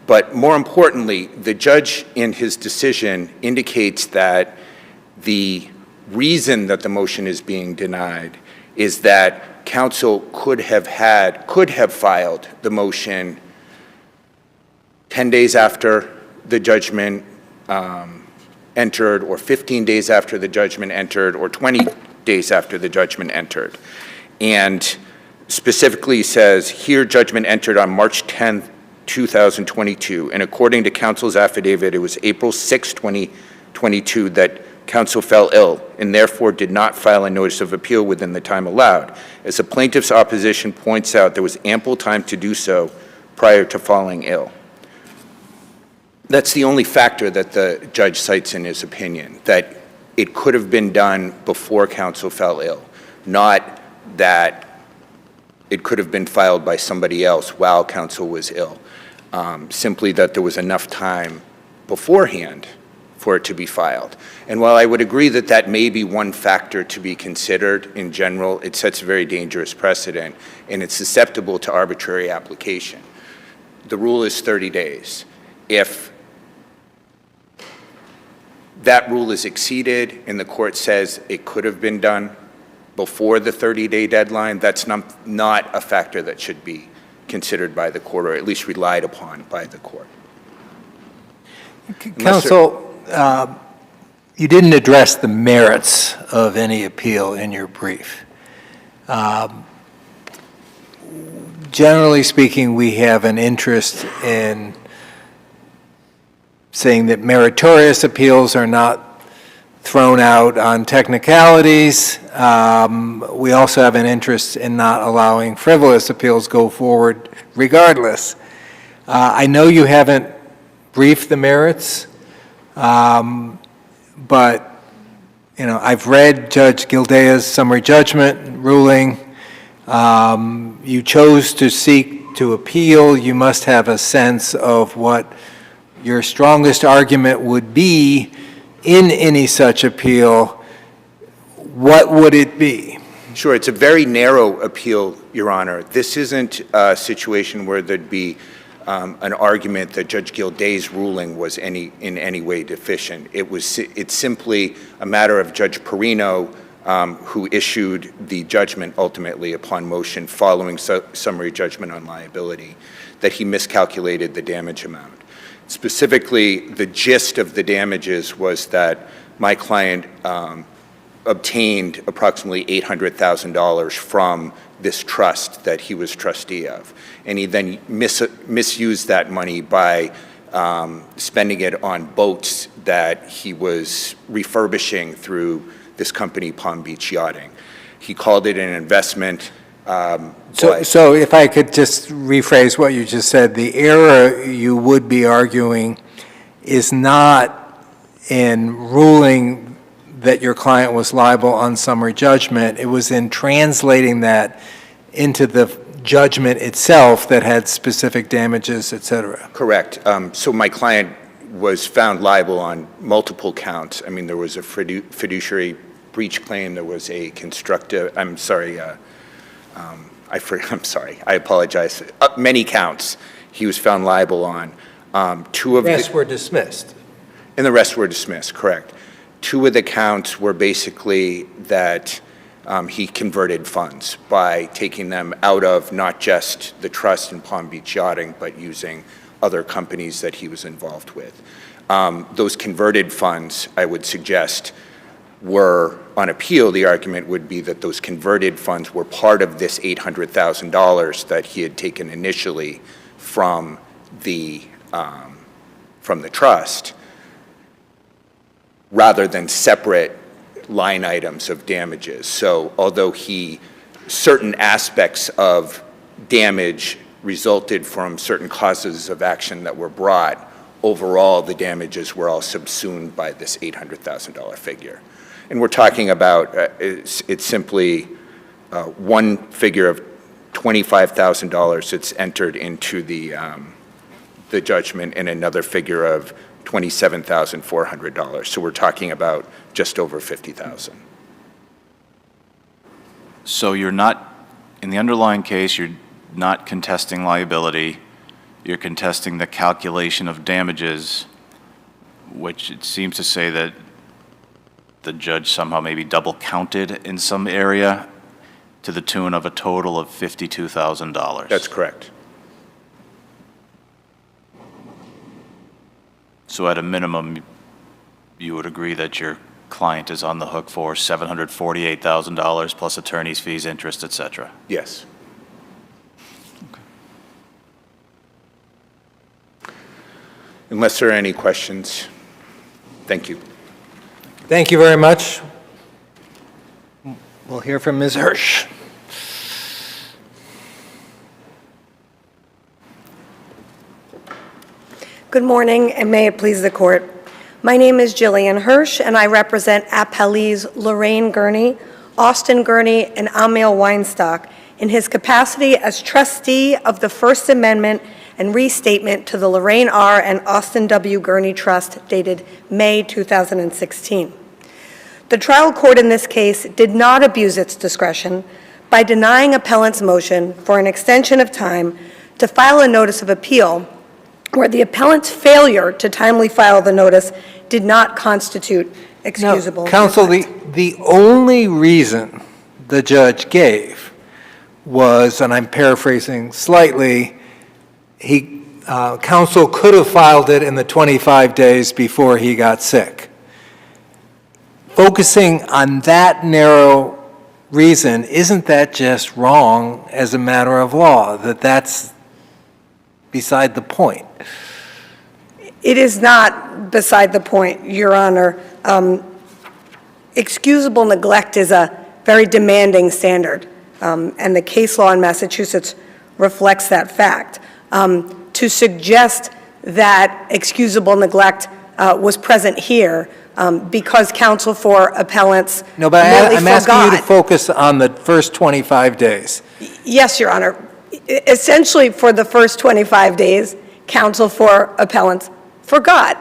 [SPEAKER 9] But more importantly, the judge in his decision indicates that the reason that the motion is being denied is that counsel could have filed the motion 10 days after the judgment entered, or 15 days after the judgment entered, or 20 days after the judgment entered. And specifically says, here judgment entered on March 10th, 2022, and according to counsel's affidavit, it was April 6, 2022 that counsel fell ill and therefore did not file a notice of appeal within the time allowed. As the plaintiff's opposition points out, there was ample time to do so prior to falling ill. That's the only factor that the judge cites in his opinion, that it could have been done before counsel fell ill, not that it could have been filed by somebody else while counsel was ill. Simply that there was enough time beforehand for it to be filed. And while I would agree that that may be one factor to be considered in general, it sets a very dangerous precedent, and it's susceptible to arbitrary application. The rule is 30 days. If that rule is exceeded and the court says it could have been done before the 30-day deadline, that's not a factor that should be considered by the court, or at least relied upon by the court.
[SPEAKER 2] Counsel, you didn't address the merits of any appeal in your brief. Generally speaking, we have an interest in saying that meritorious appeals are not thrown out on technicalities. We also have an interest in not allowing frivolous appeals go forward regardless. I know you haven't briefed the merits, but I've read Judge Gildea's summary judgment ruling. You chose to seek to appeal. You must have a sense of what your strongest argument would be in any such appeal. What would it be?
[SPEAKER 9] Sure, it's a very narrow appeal, Your Honor. This isn't a situation where there'd be an argument that Judge Gildea's ruling was in any way deficient. It's simply a matter of Judge Perino, who issued the judgment ultimately upon motion following summary judgment on liability, that he miscalculated the damage amount. Specifically, the gist of the damages was that my client obtained approximately $800,000 from this trust that he was trustee of. And he then misused that money by spending it on boats that he was refurbishing through this company, Palm Beach Yachting. He called it an investment.
[SPEAKER 2] So if I could just rephrase what you just said, the error you would be arguing is not in ruling that your client was liable on summary judgment. It was in translating that into the judgment itself that had specific damages, et cetera.
[SPEAKER 9] Correct. So my client was found liable on multiple counts. I mean, there was a fiduciary breach claim. There was a constructive, I'm sorry, I apologize. Many counts he was found liable on.
[SPEAKER 2] The rest were dismissed.
[SPEAKER 9] And the rest were dismissed, correct. Two of the counts were basically that he converted funds by taking them out of not just the trust in Palm Beach Yachting, but using other companies that he was involved with. Those converted funds, I would suggest, were on appeal. The argument would be that those converted funds were part of this $800,000 that he had taken initially from the trust. rather than separate line items of damages. So although certain aspects of damage resulted from certain causes of action that were brought, overall the damages were all subsumed by this $800,000 figure. And we're talking about, it's simply one figure of $25,000 that's entered into the judgment, and another figure of $27,400. So we're talking about just over $50,000.
[SPEAKER 5] So you're not, in the underlying case, you're not contesting liability, you're contesting the calculation of damages, which it seems to say that the judge somehow maybe double counted in some area to the tune of a total of $52,000.
[SPEAKER 9] That's correct.
[SPEAKER 5] So at a minimum, you would agree that your client is on the hook for $748,000 plus attorney's fees, interest, et cetera?
[SPEAKER 9] Yes. Unless there are any questions, thank you.
[SPEAKER 2] Thank you very much. We'll hear from Ms. Hirsch.
[SPEAKER 10] Good morning, and may it please the court. My name is Jillian Hirsch, and I represent appellees Lorraine Gurney, Austin Gurney, and Amil Weinstock in his capacity as trustee of the First Amendment and restatement to the Lorraine R. and Austin W. Gurney Trust dated May 2016. The trial court in this case did not abuse its discretion by denying appellant's motion for an extension of time to file a notice of appeal where the appellant's failure to timely file the notice did not constitute excusable.
[SPEAKER 2] Now, counsel, the only reason the judge gave was, and I'm paraphrasing slightly, counsel could have filed it in the 25 days before he got sick. Focusing on that narrow reason, isn't that just wrong as a matter of law, that's beside the point?
[SPEAKER 10] It is not beside the point, Your Honor. Excusable neglect is a very demanding standard, and the case law in Massachusetts reflects that fact. To suggest that excusable neglect was present here because counsel for appellants
[SPEAKER 2] No, but
[SPEAKER 10] merely
[SPEAKER 2] I'm asking you to
[SPEAKER 10] forgot.
[SPEAKER 2] focus on the first 25 days.
[SPEAKER 10] Yes, Your Honor. Essentially, for the first 25 days, counsel for appellants forgot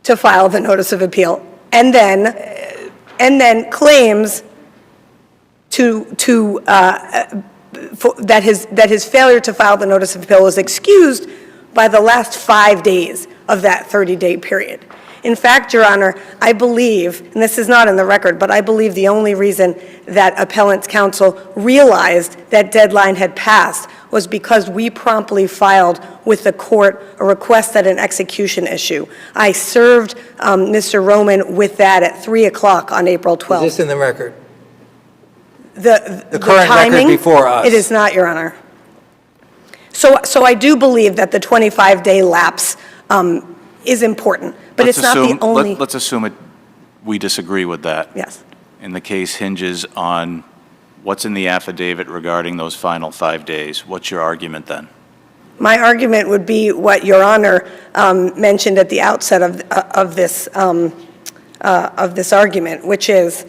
[SPEAKER 10] to file the notice of appeal, and then claims that his failure to file the notice of appeal was excused by the last 5 days of that 30-day period. In fact, Your Honor, I believe, and this is not in the record, but I believe the only reason that appellant's counsel realized that deadline had passed was because we promptly filed with the court a request that an execution issue. I served Mr. Roman with that at 3 o'clock on April 12th.
[SPEAKER 2] Is this in the record?
[SPEAKER 10] The
[SPEAKER 2] current
[SPEAKER 10] timing,
[SPEAKER 2] record before us?
[SPEAKER 10] It is not, Your Honor. So I do believe that the 25-day lapse is important, but it's not the only.
[SPEAKER 5] Let's assume we disagree with that.
[SPEAKER 10] Yes.
[SPEAKER 5] And the case hinges on what's in the affidavit regarding those final 5 days. What's your argument then?
[SPEAKER 10] My argument would be what Your Honor mentioned at the outset of this argument, which is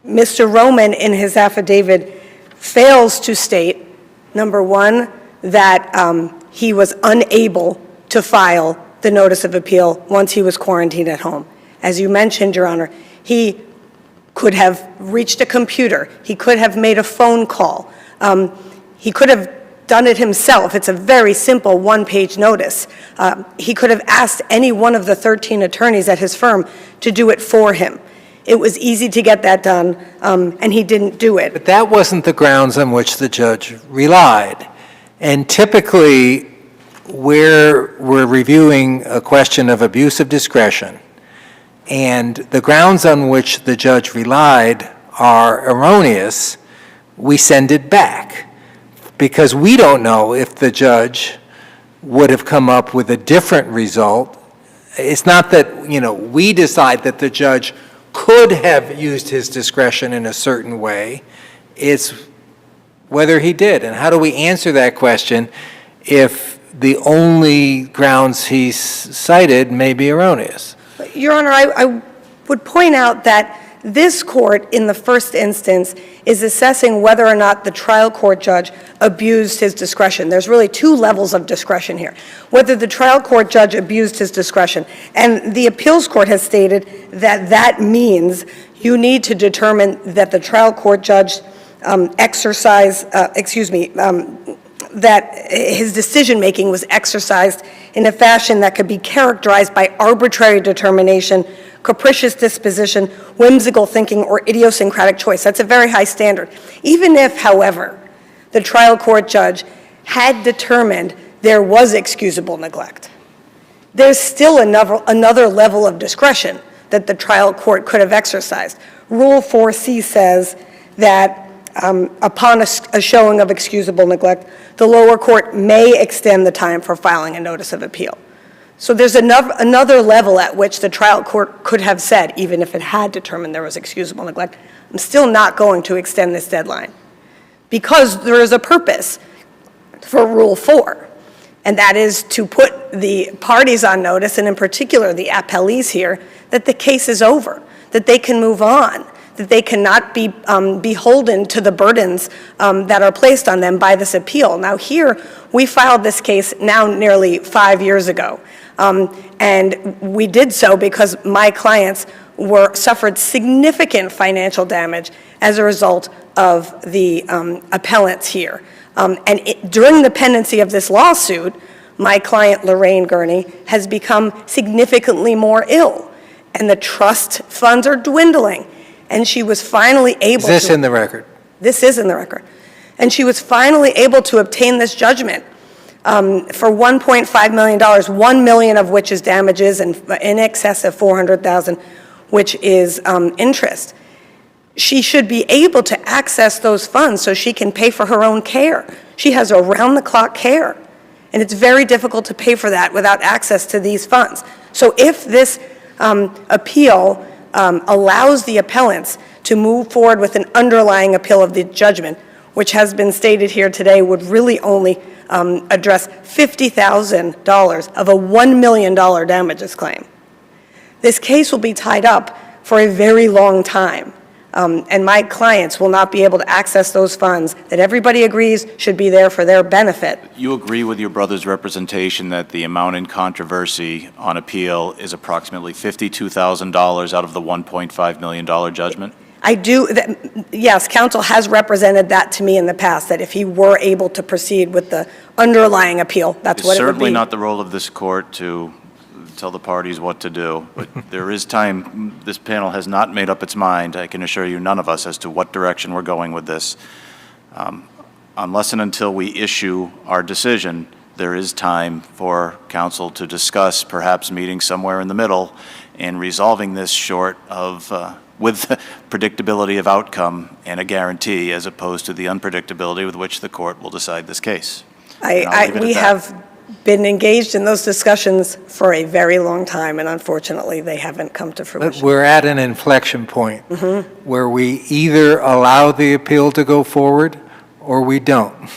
[SPEAKER 10] Mr. Roman in his affidavit fails to state, number one, that he was unable to file the notice of appeal once he was quarantined at home. As you mentioned, Your Honor, he could have reached a computer. He could have made a phone call. He could have done it himself. It's a very simple one-page notice. He could have asked any one of the 13 attorneys at his firm to do it for him. It was easy to get that done, and he didn't do it.
[SPEAKER 2] But that wasn't the grounds on which the judge relied. And typically, we're reviewing a question of abuse of discretion, and the grounds on which the judge relied are erroneous, we send it back. Because we don't know if the judge would have come up with a different result it's not that, we decide that the judge could have used his discretion in a certain way. It's whether he did. And how do we answer that question if the only grounds he cited may be erroneous?
[SPEAKER 10] Your Honor, I would point out that this court, in the first instance, is assessing whether or not the trial court judge abused his discretion. There's really two levels of discretion here. Whether the trial court judge abused his discretion. And the appeals court has stated that that means you need to determine that the trial court judge that his decision-making was exercised in a fashion that could be characterized by arbitrary determination, capricious disposition, whimsical thinking, or idiosyncratic choice. That's a very high standard. Even if, however, the trial court judge had determined there was excusable neglect, there's still another level of discretion that the trial court could have exercised. Rule 4C says that upon a showing of excusable neglect, the lower court may extend the time for filing a notice of appeal. So there's another level at which the trial court could have said, even if it had determined there was excusable neglect, I'm still not going to extend this deadline, because there is a purpose for Rule 4, and that is to put the parties on notice, and in particular the appellees here, that the case is over, that they can move on, that they cannot be beholden to the burdens that are placed on them by this appeal. Now here, we filed this case now nearly 5 years ago, and we did so because my clients suffered significant financial damage as a result of the appellants here. During the pendency of this lawsuit, my client, Lorraine Gurney, has become significantly more ill, and the trust funds are dwindling. And she was finally able to...
[SPEAKER 2] Is this in the record?
[SPEAKER 10] This is in the record. And she was finally able to obtain this judgment for $1.5 million, $1 million of which is damages and in excess of $400,000, which is interest. She should be able to access those funds so she can pay for her own care. She has around-the-clock care, and it's very difficult to pay for that without access to these funds. So if this appeal allows the appellants to move forward with an underlying appeal of the judgment, which has been stated here today would really only address $50,000 of a $1 million damages claim. This case will be tied up for a very long time, and my clients will not be able to access those funds that everybody agrees should be there for their benefit.
[SPEAKER 5] You agree with your brother's representation that the amount in controversy on appeal is approximately $52,000 out of the $1.5 million judgment?
[SPEAKER 10] I do, yes, counsel has represented that to me in the past, that if he were able to proceed with the underlying appeal, that's what it would be.
[SPEAKER 5] It's certainly not the role of this court to tell the parties what to do, but there is time. This panel has not made up its mind, I can assure you, none of us, as to what direction we're going with this. Unless and until we issue our decision, there is time for counsel to discuss, perhaps meeting somewhere in the middle and resolving this short of, with predictability of outcome and a guarantee, as opposed to the unpredictability with which the court will decide this case.
[SPEAKER 10] We have been engaged in those discussions for a very long time, and unfortunately, they haven't come to fruition.
[SPEAKER 2] But we're at an inflection point where we either allow the appeal to go forward or we don't.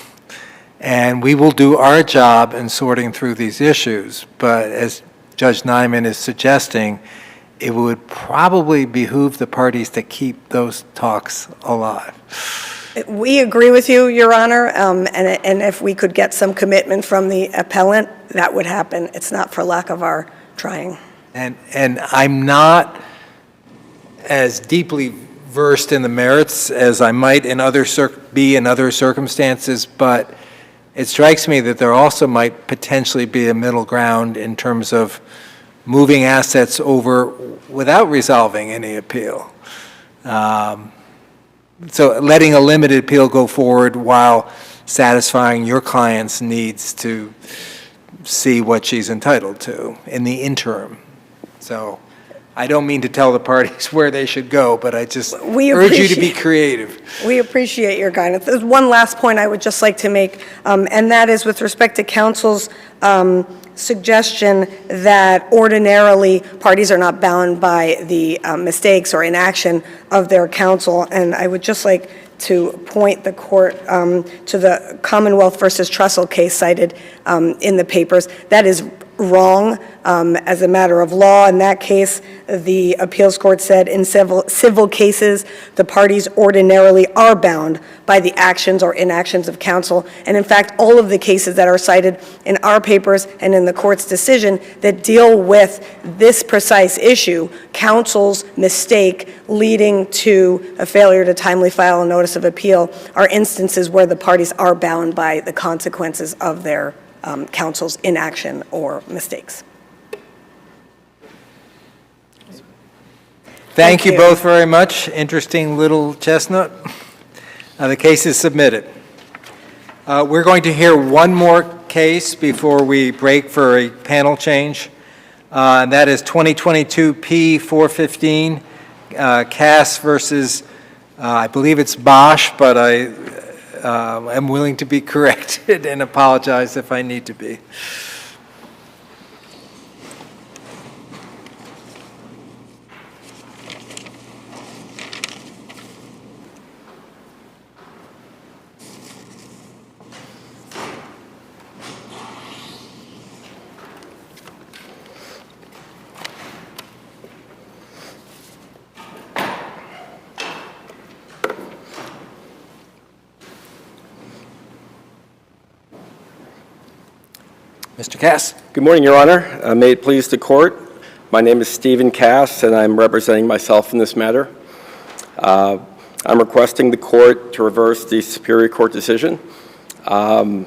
[SPEAKER 2] And we will do our job in sorting through these issues, but as Judge Nyman is suggesting, it would probably behoove the parties to keep those talks alive.
[SPEAKER 10] We agree with you, Your Honor, and if we could get some commitment from the appellant, that would happen. It's not for lack of our trying.
[SPEAKER 2] And I'm not as deeply versed in the merits as I might be in other circumstances, but it strikes me that there also might potentially be a middle ground in terms of moving assets over without resolving any appeal. So letting a limited appeal go forward while satisfying your client's needs to see what she's entitled to in the interim. So I don't mean to tell the parties where they should go, but I just
[SPEAKER 10] We
[SPEAKER 2] urge you to be
[SPEAKER 10] appreciate-
[SPEAKER 2] creative.
[SPEAKER 10] We appreciate your guidance. There's one last point I would just like to make, and that is with respect to counsel's suggestion that ordinarily parties are not bound by the mistakes or inaction of their counsel. And I would just like to point the court to the Commonwealth versus Trussell case cited in the papers. That is wrong as a matter of law. In that case, the appeals court said in civil cases, the parties ordinarily are bound by the actions or inactions of counsel. And in fact, all of the cases that are cited in our papers and in the court's decision that deal with this precise issue, counsel's mistake leading to a failure to timely file a notice of appeal, are instances where the parties are bound by the consequences of their counsel's inaction or mistakes.
[SPEAKER 2] Thank you both very much. Interesting little chestnut. The case is submitted. We're going to hear one more case before we break for a panel change. And that is 2022 P415, Cass versus, I believe it's Bosch, but I am willing to be corrected and apologize if I need to be. Mr. Cass.
[SPEAKER 11] Good morning, Your Honor. May it please the court. My name is Stephen Cass, and I'm representing myself in this matter. I'm requesting the court to reverse the Superior Court decision. And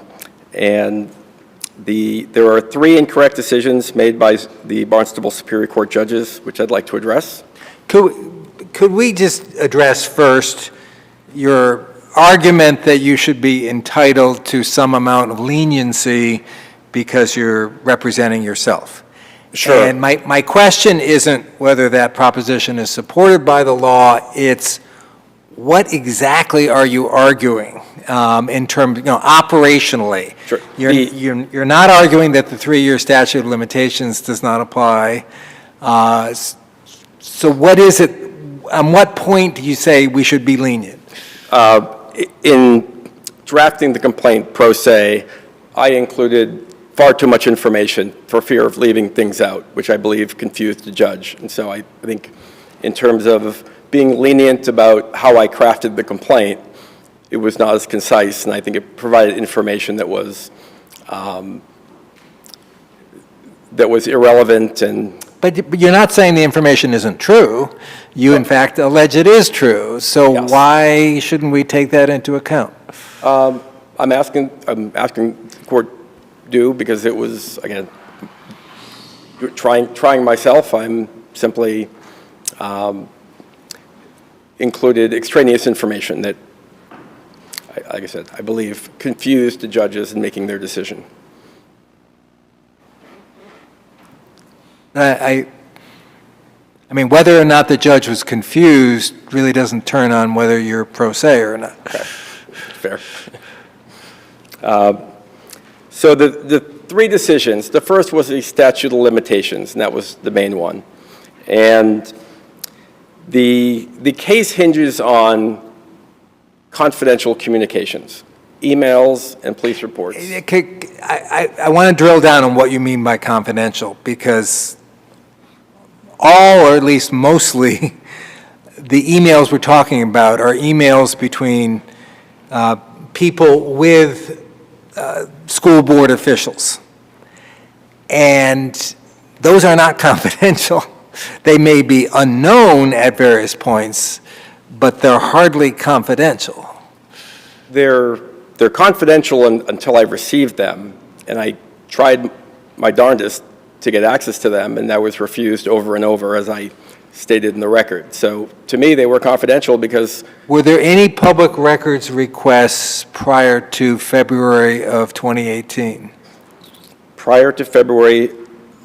[SPEAKER 11] there are 3 incorrect decisions made by the Barnstable Superior Court judges, which I'd like to address.
[SPEAKER 2] Could we just address first your argument that you should be entitled to some amount of leniency because you're representing yourself?
[SPEAKER 11] Sure.
[SPEAKER 2] And my question isn't whether that proposition is supported by the law, it's what exactly are you arguing in terms, operationally?
[SPEAKER 11] Sure.
[SPEAKER 2] You're not arguing that the 3-year statute of limitations does not apply. So what is it, on what point do you say we should be lenient?
[SPEAKER 11] In drafting the complaint pro se, I included far too much information for fear of leaving things out, which I believe confused the judge. And so I think in terms of being lenient about how I crafted the complaint, it was not as concise, and I think it provided information that was irrelevant.
[SPEAKER 2] But you're not saying the information isn't true. You, in fact, allege it is true. So
[SPEAKER 11] Yes.
[SPEAKER 2] Why shouldn't we take that into account?
[SPEAKER 11] I'm asking the court do, because it was, again, trying myself. I'm simply included extraneous information that, like I said, I believe confused the judges in making their decision.
[SPEAKER 2] I mean, whether or not the judge was confused really doesn't turn on whether you're pro se or not.
[SPEAKER 11] Okay. Fair. So the 3 decisions, the first was the statute of limitations, and that was the main one. And the case hinges on confidential communications, emails and police reports.
[SPEAKER 2] I want to drill down on what you mean by confidential, because all, or at least mostly, the emails we're talking about are emails between people with school board officials. And those are not confidential. They may be unknown at various points, but they're hardly confidential.
[SPEAKER 11] They're confidential until I received them, and I tried my darndest to get access to them, and that was refused over and over, as I stated in the record. So to me, they were confidential because...
[SPEAKER 2] Were there any public records requests prior to February of 2018?
[SPEAKER 11] Prior to February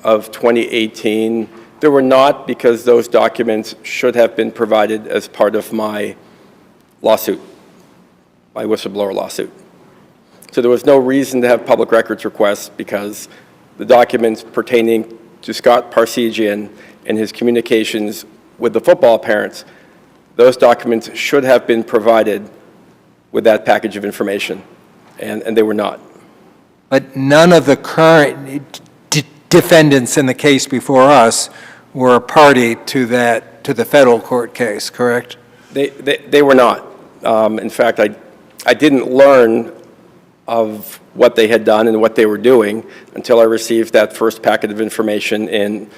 [SPEAKER 11] of 2018, There were not, because those documents should have been provided as part of my lawsuit, my whistleblower lawsuit. So there was no reason to have public records requests because the documents pertaining to Scott Parsegian and his communications with the football parents, those documents should have been provided with that package of information, and they were not.
[SPEAKER 2] But none of the current defendants in the case before us were a party to the federal court case, correct?
[SPEAKER 11] They were not. In fact, I didn't learn of what they had done and what they were doing until I received that first packet of information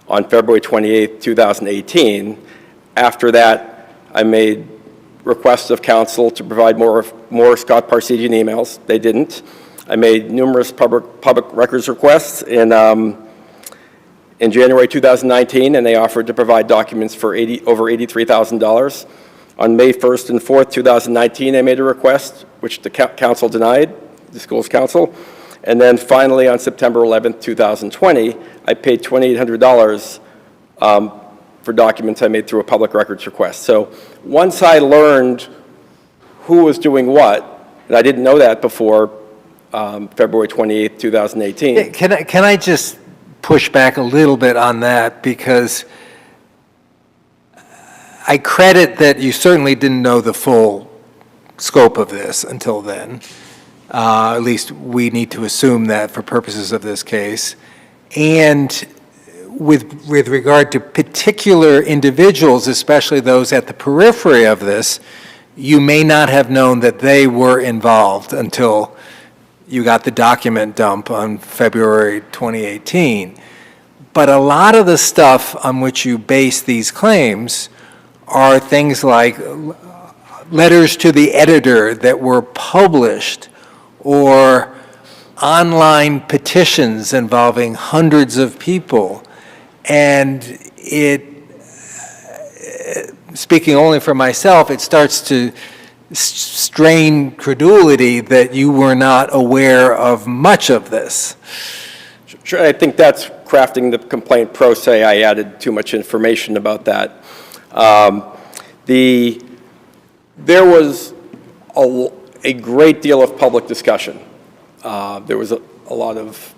[SPEAKER 11] on February 28, 2018. After that, I made requests of counsel to provide more Scott Parsegian emails. They didn't. I made numerous public records requests in January 2019, and they offered to provide documents for over $83,000. On May 1st and 4th, 2019, I made a request, which the council denied, the school's council. And then finally, on September 11th, 2020, I paid $2,800 for documents I made through a public records request. So once I learned who was doing what, and I didn't know that before February 28th, 2018.
[SPEAKER 2] Can I just push back a little bit on that, because I credit that you certainly didn't know the full scope of this until then. At least we need to assume that for purposes of this case. And with regard to particular individuals, especially those at the periphery of this, you may not have known that they were involved until you got the document dump on February 2018. But a lot of the stuff on which you base these claims are things like letters to the editor that were published, or online petitions involving hundreds of people. And speaking only for myself, it starts to strain credulity that you were not aware of much of this.
[SPEAKER 11] Sure, I think that's crafting the complaint pro se. I added too much information about that. There was a great deal of public discussion. There was a lot of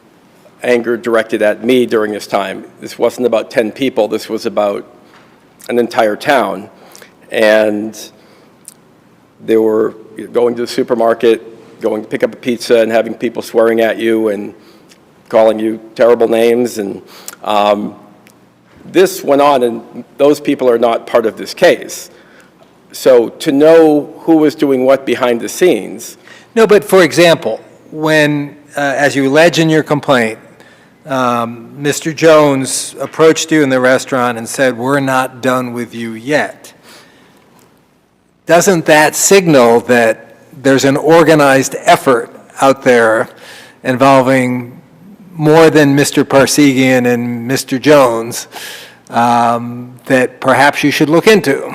[SPEAKER 11] anger directed at me during this time. This wasn't about 10 people. This was about an entire town. And they were going to the supermarket, going to pick up a pizza and having people swearing at you and calling you terrible names. And this went on, and those people are not part of this case. So to know who was doing what behind the scenes.
[SPEAKER 2] No, but for example, when, as you allege in your complaint, Mr. Jones approached you in the restaurant and said, "We're not done with you yet," doesn't that signal that there's an organized effort out there involving more than Mr. Parsegian and Mr. Jones that perhaps you should look into?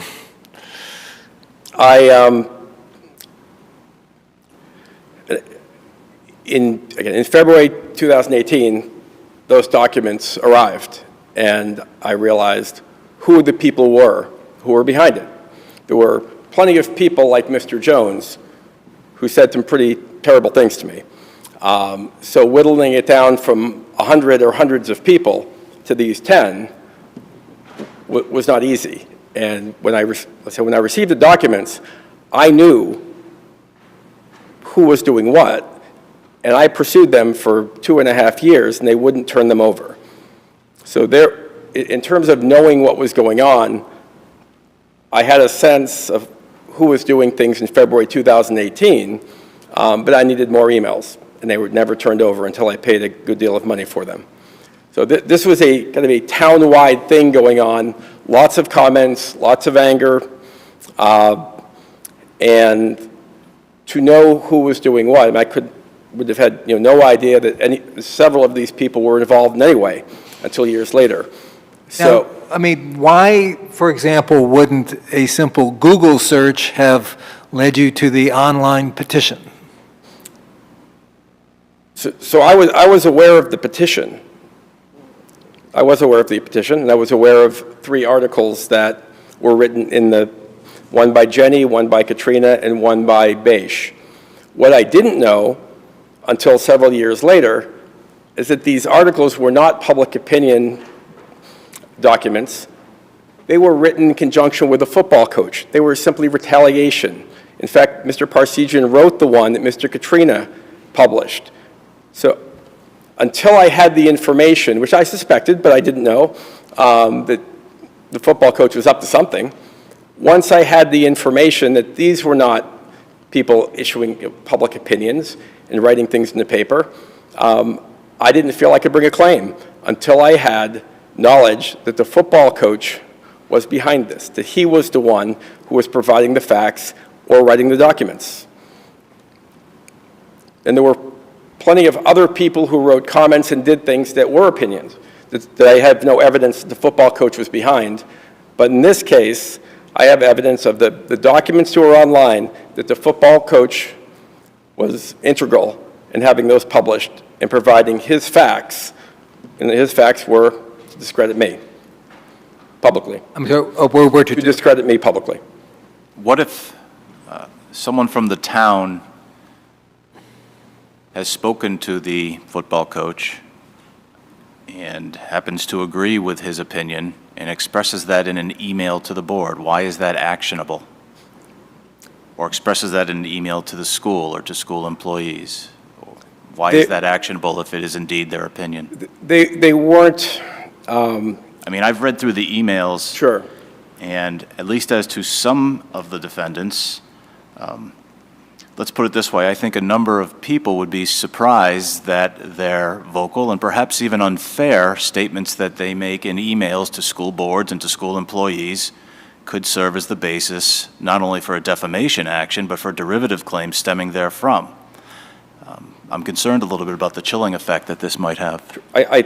[SPEAKER 11] In February 2018, those documents arrived, and I realized who the people were who were behind it. There were plenty of people like Mr. Jones who said some pretty terrible things to me. So whittling it down from 100 or hundreds of people to these 10 was not easy. And when I received the documents, I knew who was doing what, and I pursued them for 2.5 years, and they wouldn't turn them over. So in terms of knowing what was going on, I had a sense of who was doing things in February 2018, but I needed more emails, and they were never turned over until I paid a good deal of money for them. So this was kind of a town-wide thing going on, lots of comments, lots of anger, and to know who was doing what. And I would have had no idea that several of these people were involved in any way until years later. So,
[SPEAKER 2] now, I mean, why, for example, wouldn't a simple Google search have led you to the online petition?
[SPEAKER 11] So I was aware of the petition. I was aware of the petition, and I was aware of 3 articles that were written in one by Jenny, one by Katrina, and one by Beish. What I didn't know until several years later is that these articles were not public opinion documents. They were written in conjunction with a football coach. They were simply retaliation. In fact, Mr. Parsegian wrote the one that Mr. Katrina published. So until I had the information, which I suspected, but I didn't know, that the football coach was up to something, once I had the information that these were not people issuing public opinions and writing things in the paper, I didn't feel I could bring a claim until I had knowledge that the football coach was behind this, that he was the one who was providing the facts or writing the documents. And there were plenty of other people who wrote comments and did things that were opinions, that I have no evidence that the football coach was behind. But in this case, I have evidence of the documents that were online that the football coach was integral in having those published and providing his facts, and his facts were to discredit me publicly. To discredit me publicly.
[SPEAKER 5] What if someone from the town has spoken to the football coach and happens to agree with his opinion and expresses that in an email to the board? Why is that actionable? Or expresses that in an email to the school or to school employees? Why is that actionable if it is indeed their opinion?
[SPEAKER 11] They weren't...
[SPEAKER 5] I mean, I've read through the emails.
[SPEAKER 11] Sure.
[SPEAKER 5] And at least as to some of the defendants, let's put it this way, I think a number of people would be surprised that their vocal and perhaps even unfair statements that they make in emails to school boards and to school employees could serve as the basis not only for a defamation action, but for derivative claims stemming therefrom. I'm concerned a little bit about the chilling effect that this might have.
[SPEAKER 11] I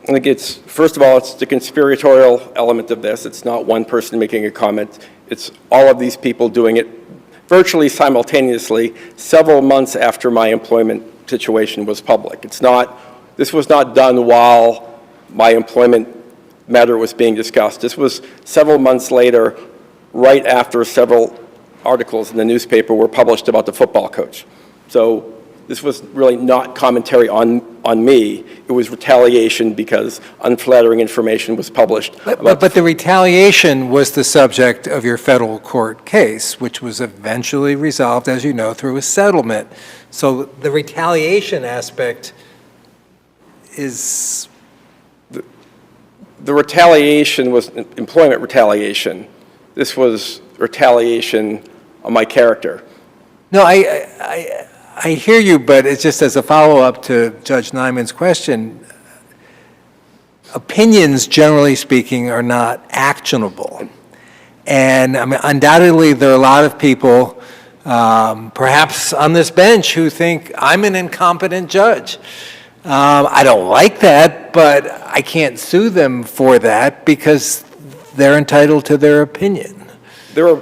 [SPEAKER 11] think it's, first of all, it's the conspiratorial element of this. It's not one person making a comment. It's all of these people doing it virtually simultaneously several months after my employment situation was public. This was not done while my employment matter was being discussed. This was several months later, right after several articles in the newspaper were published about the football coach. So this was really not commentary on me. It was retaliation because unflattering information was published.
[SPEAKER 2] But the retaliation was the subject of your federal court case, which was eventually resolved, as you know, through a settlement. So the retaliation aspect is...
[SPEAKER 11] The retaliation was employment retaliation. This was retaliation on my character.
[SPEAKER 2] No, I hear you, but it's just as a follow-up to Judge Nyman's question, opinions, generally speaking, are not actionable. And I mean, undoubtedly, there are a lot of people, perhaps on this bench, who think I'm an incompetent judge. I don't like that, but I can't sue them for that because they're entitled to their opinion.
[SPEAKER 11] There are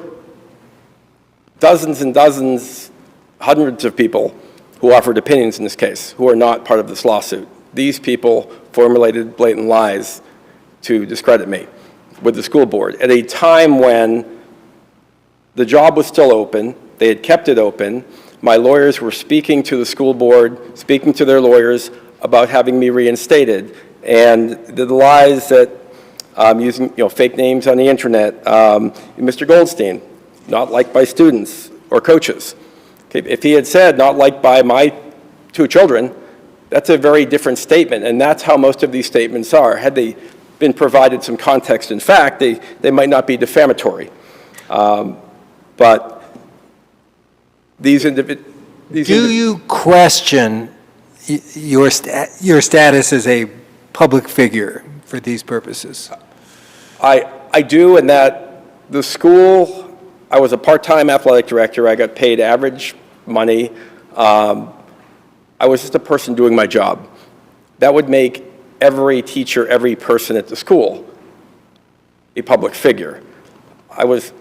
[SPEAKER 11] dozens and dozens, hundreds of people who offered opinions in this case who are not part of this lawsuit. These people formulated blatant lies to discredit me with the school board at a time when the job was still open. They had kept it open. My lawyers were speaking to the school board, speaking to their lawyers about having me reinstated. And the lies that using fake names on the internet, Mr. Goldstein, not liked by students or coaches. Okay, if he had said not liked by my 2 children, that's a very different statement, and that's how most of these statements are. Had they been provided some context in fact, they might not be defamatory. But these individuals...
[SPEAKER 2] Do you question your status as a public figure for these purposes?
[SPEAKER 11] I do, in that the school, I was a part-time athletic director. I got paid average money. I was just a person doing my job. That would make every teacher, every person at the school a public figure. I was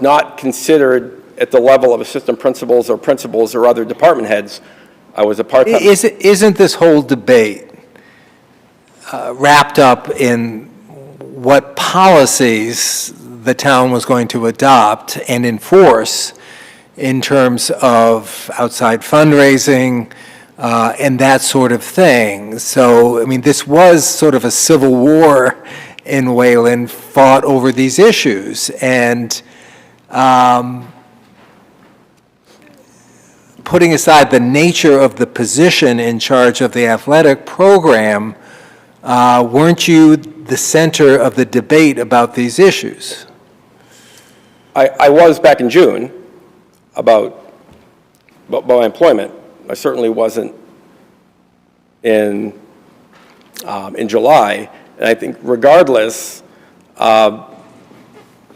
[SPEAKER 11] not considered at the level of assistant principals or other department heads. I was a part-time...
[SPEAKER 2] Isn't this whole debate wrapped up in what policies the town was going to adopt and enforce in terms of outside fundraising and that sort of thing. So, I mean, this was sort of a civil war in Wayland fought over these issues. And putting aside the nature of the position in charge of the athletic program, weren't you the center of the debate about these issues?
[SPEAKER 11] I was back in June about my employment. I certainly wasn't in July. And I think regardless,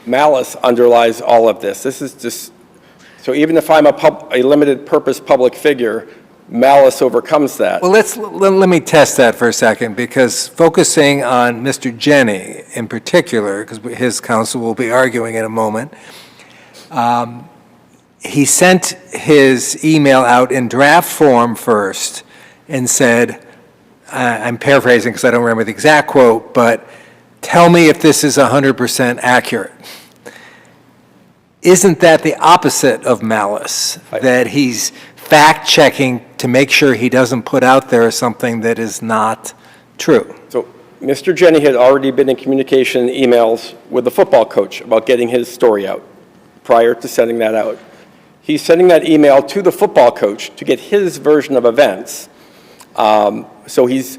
[SPEAKER 11] malice underlies all of this. This is just, so even if I'm a limited purpose public figure, malice overcomes that.
[SPEAKER 2] Well, let me test that for a second, because focusing on Mr. Jenny in particular, because his counsel will be arguing in a moment, he sent his email out in draft form first and said, I'm paraphrasing because I don't remember the exact quote, but tell me if this is 100% accurate. Isn't that the opposite of malice? That he's fact-checking to make sure he doesn't put out there something that is not true?
[SPEAKER 11] So Mr. Jenny had already been in communication emails with the football coach about getting his story out prior to sending that out. He's sending that email to the football coach to get his version of events. So he's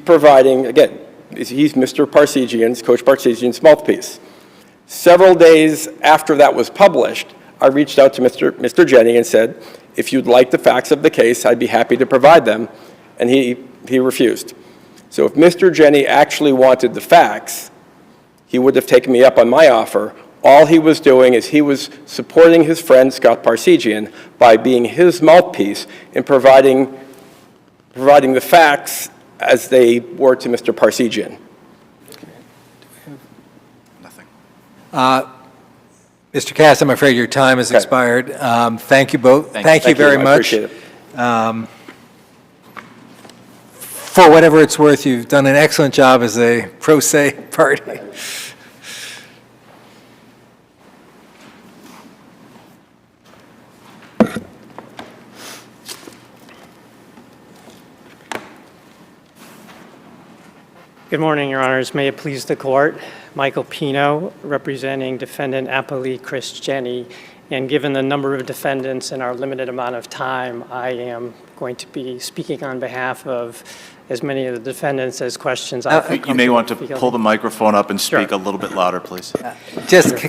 [SPEAKER 11] providing, again, he's Mr. Parsegian's, Coach Parsegian's mouthpiece. Several days after that was published, I reached out to Mr. Jenny and said, if you'd like the facts of the case, I'd be happy to provide them, and he refused. So if Mr. Jenny actually wanted the facts, he would have taken me up on my offer. All he was doing is he was supporting his friend Scott Parsegian by being his mouthpiece and providing the facts as they were to Mr. Parsegian.
[SPEAKER 5] Nothing.
[SPEAKER 2] Mr. Cass, I'm afraid your time has expired. Thank you both. Thank you very much.
[SPEAKER 11] I appreciate it.
[SPEAKER 2] For whatever it's worth, you've done an excellent job as a pro se party.
[SPEAKER 12] Good morning, Your Honors. May it please the Court. Michael Pino, representing defendant appellee Chris Jenny. And given the number of defendants and our limited amount of time, I am going to be speaking on behalf of as many of the defendants as questions I feel
[SPEAKER 5] You may want to
[SPEAKER 12] comfortable
[SPEAKER 5] pull the microphone up and speak
[SPEAKER 12] Sure.
[SPEAKER 5] a little bit louder, please.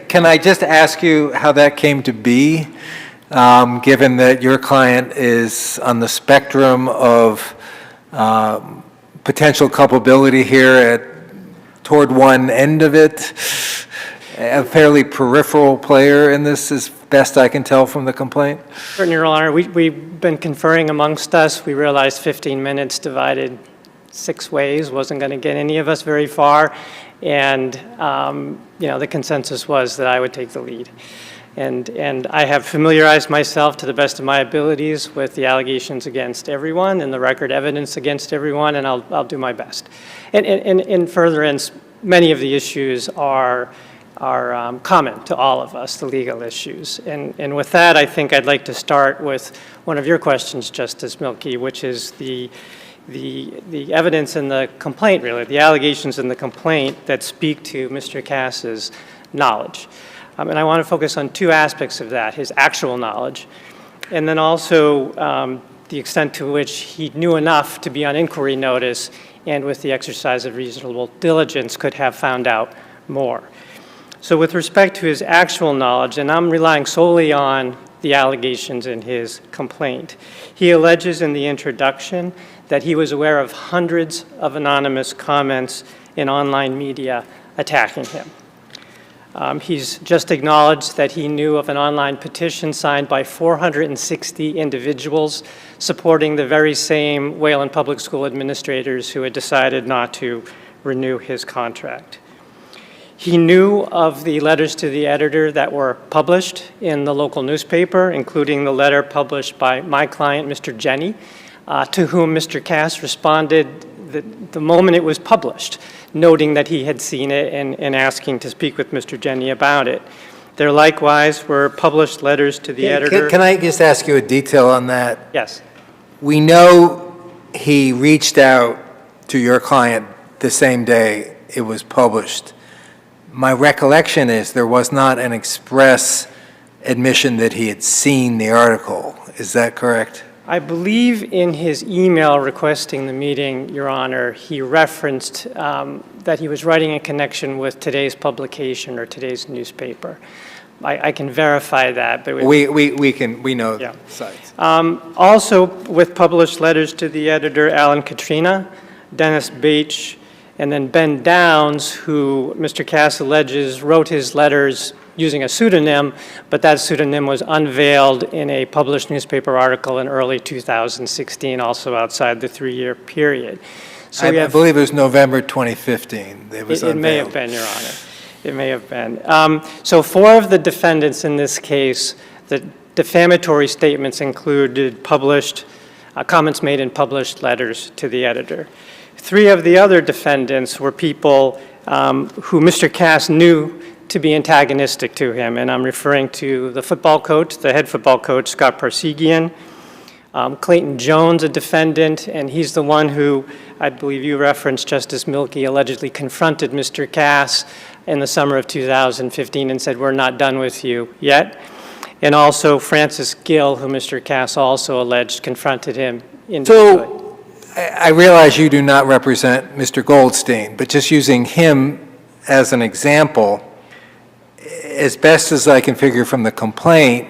[SPEAKER 2] Can I just ask you how that came to be, given that your client is on the spectrum of potential culpability here toward one end of it, a fairly peripheral player in this, as best I can tell from the complaint?
[SPEAKER 12] Certainly, Your Honor. We've been conferring amongst us. We realized 15 minutes divided 6 ways wasn't going to get any of us very far. And, the consensus was that I would take the lead. And I have familiarized myself to the best of my abilities with the allegations against everyone and the record evidence against everyone, and I'll do my best. And in furtherance, many of the issues are common to all of us, the legal issues. And with that, I think I'd like to start with one of your questions, Justice Milkey, which is the evidence in the complaint, really, the allegations in the complaint that speak to Mr. Cass's knowledge. And I want to focus on 2 aspects of that, his actual knowledge, and then also the extent to which he knew enough to be on inquiry notice and with the exercise of reasonable diligence could have found out more. So with respect to his actual knowledge, and I'm relying solely on the allegations in his complaint, he alleges in the introduction that he was aware of hundreds of anonymous comments in online media attacking him. He's just acknowledged that he knew of an online petition signed by 460 individuals supporting the very same Wayland Public School administrators who had decided not to renew his contract. He knew of the letters to the editor that were published in the local newspaper, including the letter published by my client, Mr. Jenny, to whom Mr. Cass responded the moment it was published, noting that he had seen it and asking to speak with Mr. Jenny about it. There likewise were published letters to the editor.
[SPEAKER 2] Can I just ask you a detail on that?
[SPEAKER 12] Yes.
[SPEAKER 2] We know he reached out to your client the same day it was published. My recollection is there was not an express admission that he had seen the article. Is that correct?
[SPEAKER 12] I believe in his email requesting the meeting, Your Honor, he referenced that he was writing in connection with today's publication or today's newspaper. I can verify that, but
[SPEAKER 2] we know
[SPEAKER 12] yeah.
[SPEAKER 2] sites.
[SPEAKER 12] Also, with published letters to the editor, Alan Katrina, Dennis Beach, and then Ben Downs, who Mr. Cass alleges wrote his letters using a pseudonym, but that pseudonym was unveiled in a published newspaper article in early 2016, also outside the 3-year period. So
[SPEAKER 2] I believe it was November 2015. It was unveiled.
[SPEAKER 12] It may have been, Your Honor. It may have been. So 4 of the defendants in this case, the defamatory statements included published, comments made in published letters to the editor. 3 of the other defendants were people who Mr. Cass knew to be antagonistic to him, and I'm referring to the football coach, the head football coach, Scott Parsegian, Clayton Jones, a defendant, and he's the one who, I believe you referenced, Justice Milkey, allegedly confronted Mr. Cass in the summer of 2015 and said, "We're not done with you yet." And also Francis Gill, who Mr. Cass also alleged confronted him in Detroit.
[SPEAKER 2] So I realize you do not represent Mr. Goldstein, but just using him as an example, as best as I can figure from the complaint,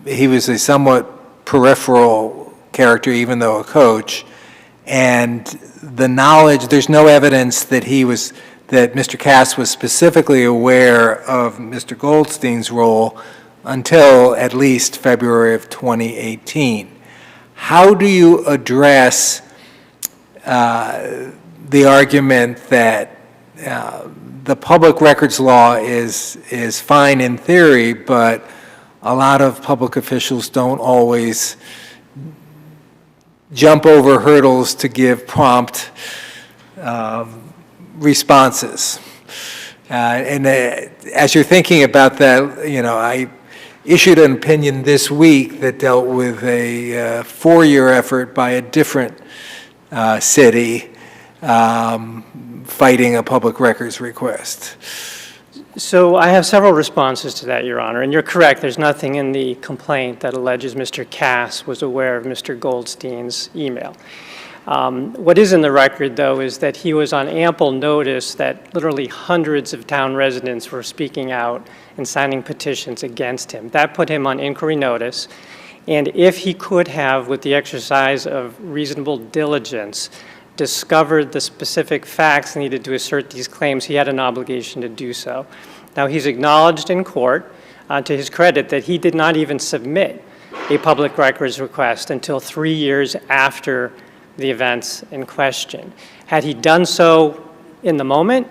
[SPEAKER 2] he was a somewhat peripheral character, even though a coach, and the knowledge, there's no evidence that that Mr. Cass was specifically aware of Mr. Goldstein's role until at least February of 2018. How do you address the argument that the public records law is fine in theory, but a lot of public officials don't always jump over hurdles to give prompt responses? And as you're thinking about that, I issued an opinion this week that dealt with a 4-year effort by a different city fighting a public records request.
[SPEAKER 12] So I have several responses to that, Your Honor, and you're correct. There's nothing in the complaint that alleges Mr. Cass was aware of Mr. Goldstein's email. What is in the record, though, is that he was on ample notice that literally hundreds of town residents were speaking out and signing petitions against him. That put him on inquiry notice, and if he could have, with the exercise of reasonable diligence, discovered the specific facts needed to assert these claims, he had an obligation to do so. Now, he's acknowledged in court, to his credit, that he did not even submit a public records request until 3 years after the events in question. Had he done so in the moment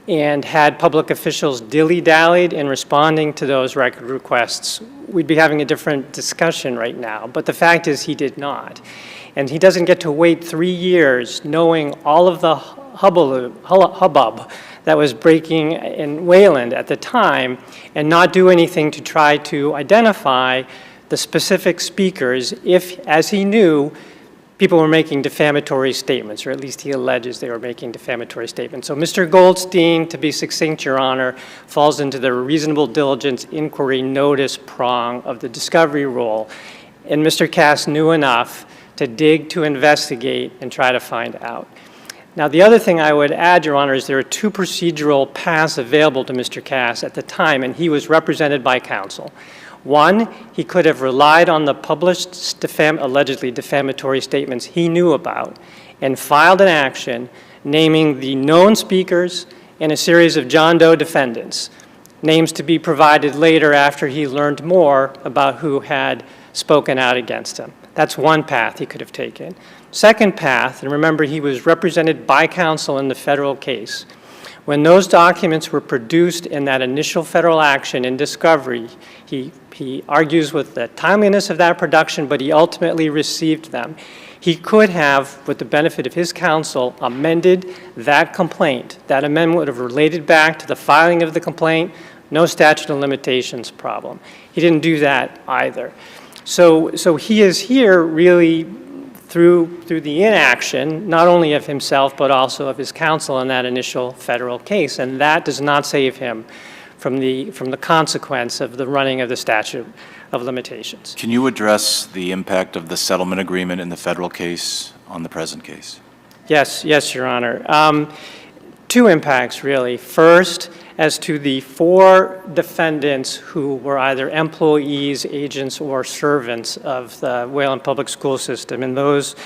[SPEAKER 12] and had public officials dilly-dallied in responding to those record requests, we'd be having a different discussion right now. But the fact is he did not. And he doesn't get to wait 3 years knowing all of the hubbub that was breaking in Wayland at the time and not do anything to try to identify the specific speakers if, as he knew, people were making defamatory statements, or at least he alleges they were making defamatory statements. So Mr. Goldstein, to be succinct, Your Honor, falls into the reasonable diligence inquiry notice prong of the discovery rule. And Mr. Cass knew enough to dig, to investigate, and try to find out. Now, the other thing I would add, Your Honor, is there are 2 procedural paths available to Mr. Cass at the time, and he was represented by counsel. One, he could have relied on the published allegedly defamatory statements he knew about and filed an action naming the known speakers and a series of John Doe defendants, names to be provided later after he learned more about who had spoken out against him. That's one path he could have taken. Second path, and remember he was represented by counsel in the federal case, when those documents were produced in that initial federal action in discovery, he argues with the timeliness of that production, but he ultimately received them. He could have, with the benefit of his counsel, amended that complaint. That amendment would have related back to the filing of the complaint, no statute of limitations problem. He didn't do that either. So he is here really through the inaction, not only of himself, but also of his counsel in that initial federal case, and that does not save him from the consequence of the running of the statute of limitations.
[SPEAKER 5] Can you address the impact of the settlement agreement in the federal case on the present case?
[SPEAKER 12] Yes, Your Honor. Two impacts, really. First, as to the 4 defendants who were either employees, agents, or servants of the Wayland Public School System, and those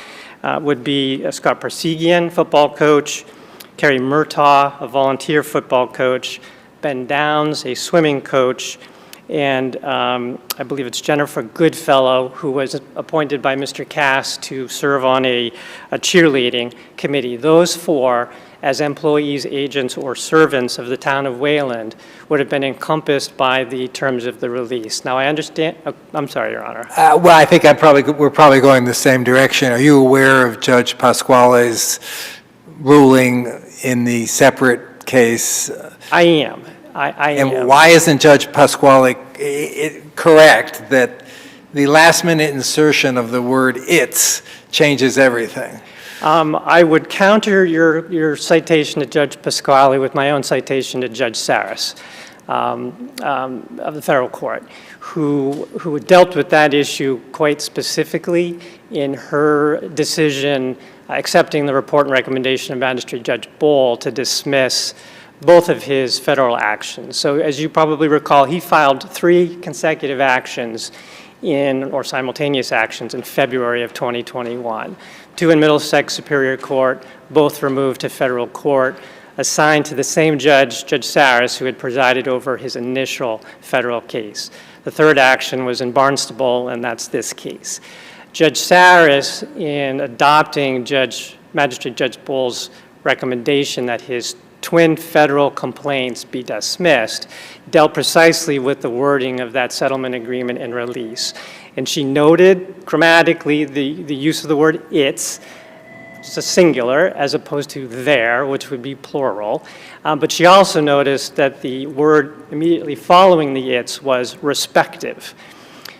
[SPEAKER 12] would be Scott Persegian, football coach, Kerry Murtaugh, a volunteer football coach, Ben Downs, a swimming coach, and I believe it's Jennifer Goodfellow, who was appointed by Mr. Cass to serve on a cheerleading committee. Those 4, as employees, agents, or servants of the town of Wayland, would have been encompassed by the terms of the release. Now, I understand, I'm sorry, Your Honor.
[SPEAKER 2] Well, I think we're probably going the same direction. Are you aware of Judge Pasquale's ruling in the separate case?
[SPEAKER 12] I am. I am.
[SPEAKER 2] And why isn't Judge Pasquale correct that the last-minute insertion of the word "it's" changes everything?
[SPEAKER 12] I would counter your citation to Judge Pasquale with my own citation to Judge Saris of the federal court, who dealt with that issue quite specifically in her decision accepting the report and recommendation of Magistrate Judge Bohl to dismiss both of his federal actions. So as you probably recall, he filed 3 consecutive actions or simultaneous actions in February of 2021. 2 in Middlesex Superior Court, both removed to federal court, assigned to the same judge, Judge Saris, who had presided over his initial federal case. The 3rd action was in Barnstable, and that's this case. Judge Saris, in adopting Magistrate Judge Bohl's recommendation that his twin federal complaints be dismissed, dealt precisely with the wording of that settlement agreement and release. And she noted grammatically the use of the word "it's," it's a singular, as opposed to "their," which would be plural. But she also noticed that the word immediately following the "it's" was "respective."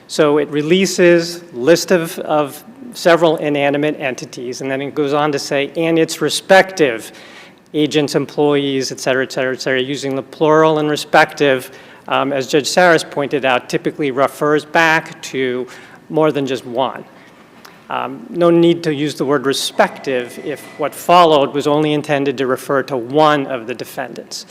[SPEAKER 12] So it releases list of several inanimate entities, and then it goes on to say, and its respective agents, employees, et cetera, using the plural and respective, as Judge Saris pointed out, typically refers back to more than just one. No need to use the word respective if what followed was only intended to refer to one of the defendants.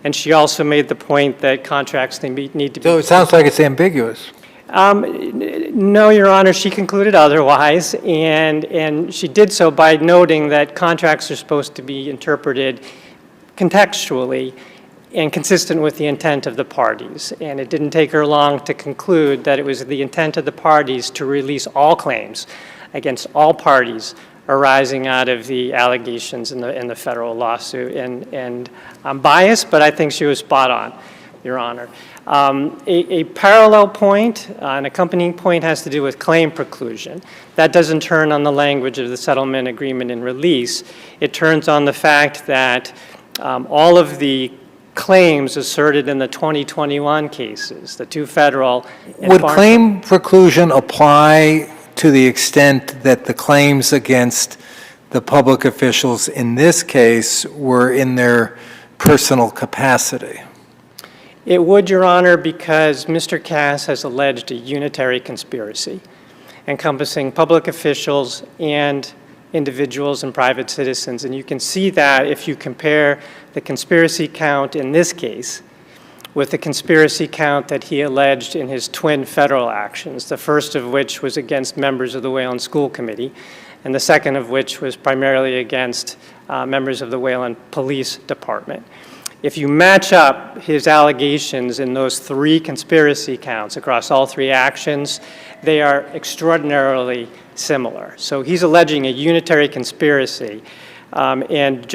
[SPEAKER 12] And she also made the point that contracts need to be...
[SPEAKER 2] So it sounds like it's ambiguous.
[SPEAKER 12] No, Your Honor, she concluded otherwise, and she did so by noting that contracts are supposed to be interpreted contextually and consistent with the intent of the parties. And it didn't take her long to conclude that it was the intent of the parties to release all claims against all parties arising out of the allegations in the federal lawsuit. And I'm biased, but I think she was spot on, Your Honor. A parallel point, an accompanying point, has to do with claim preclusion. That doesn't turn on the language of the settlement agreement and release. It turns on the fact that all of the claims asserted in the 2021 cases, the 2 federal...
[SPEAKER 2] Would claim preclusion apply to the extent that the claims against the public officials in this case were in their personal capacity?
[SPEAKER 12] It would, Your Honor, because Mr. Cass has alleged a unitary conspiracy encompassing public officials and individuals and private citizens. And you can see that if you compare the conspiracy count in this case with the conspiracy count that he alleged in his twin federal actions, the first of which was against members of the Wayland School Committee, and the second of which was primarily against members of the Wayland Police Department. If you match up his allegations in those 3 conspiracy counts across all 3 actions, they are extraordinarily similar. So he's alleging a unitary conspiracy, and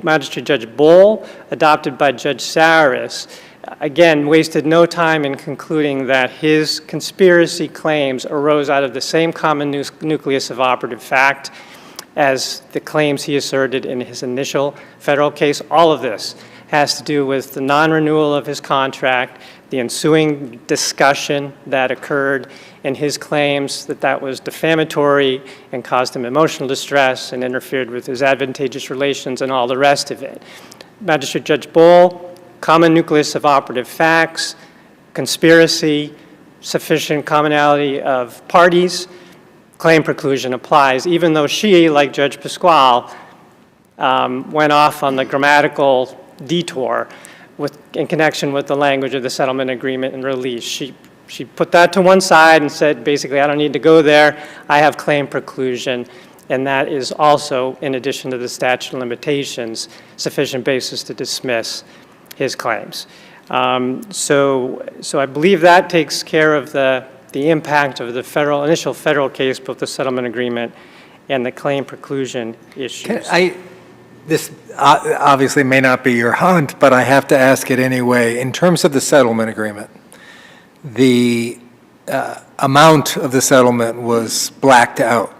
[SPEAKER 12] Magistrate Judge Bohl, adopted by Judge Saris, again, wasted no time in concluding that his conspiracy claims arose out of the same common nucleus of operative fact as the claims he asserted in his initial federal case. All of this has to do with the non-renewal of his contract, the ensuing discussion that occurred, and his claims that that was defamatory and caused him emotional distress and interfered with his advantageous relations and all the rest of it. Magistrate Judge Bull, common nucleus of operative facts, conspiracy, sufficient commonality of parties, claim preclusion applies, even though she, like Judge Pasquale, went off on the grammatical detour in connection with the language of the settlement agreement and release. She put that to one side and said, basically, I don't need to go there. I have claim preclusion. And that is also, in addition to the statute of limitations, sufficient basis to dismiss his claims. So I believe that takes care of the impact of the initial federal case, both the settlement agreement and the claim preclusion issues.
[SPEAKER 2] This obviously may not be your hunt, but I have to ask it anyway. In terms of the settlement agreement, the amount of the settlement was blacked out.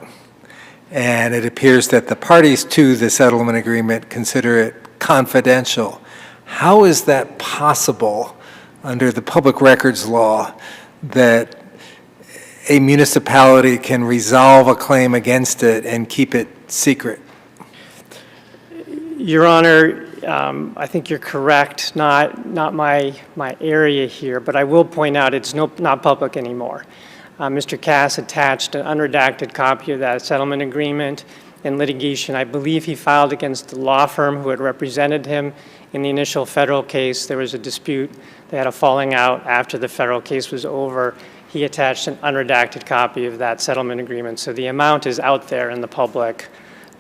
[SPEAKER 2] And it appears that the parties to the settlement agreement consider it confidential. How is that possible under the public records law that a municipality can resolve a claim against it and keep it secret?
[SPEAKER 12] Your Honor, I think you're correct, not my area here, but I will point out it's not public anymore. Mr. Cass attached an unredacted copy of that settlement agreement in litigation. I believe he filed against the law firm who had represented him in the initial federal case. There was a dispute. They had a falling out after the federal case was over. He attached an unredacted copy of that settlement agreement. So the amount is out there in the public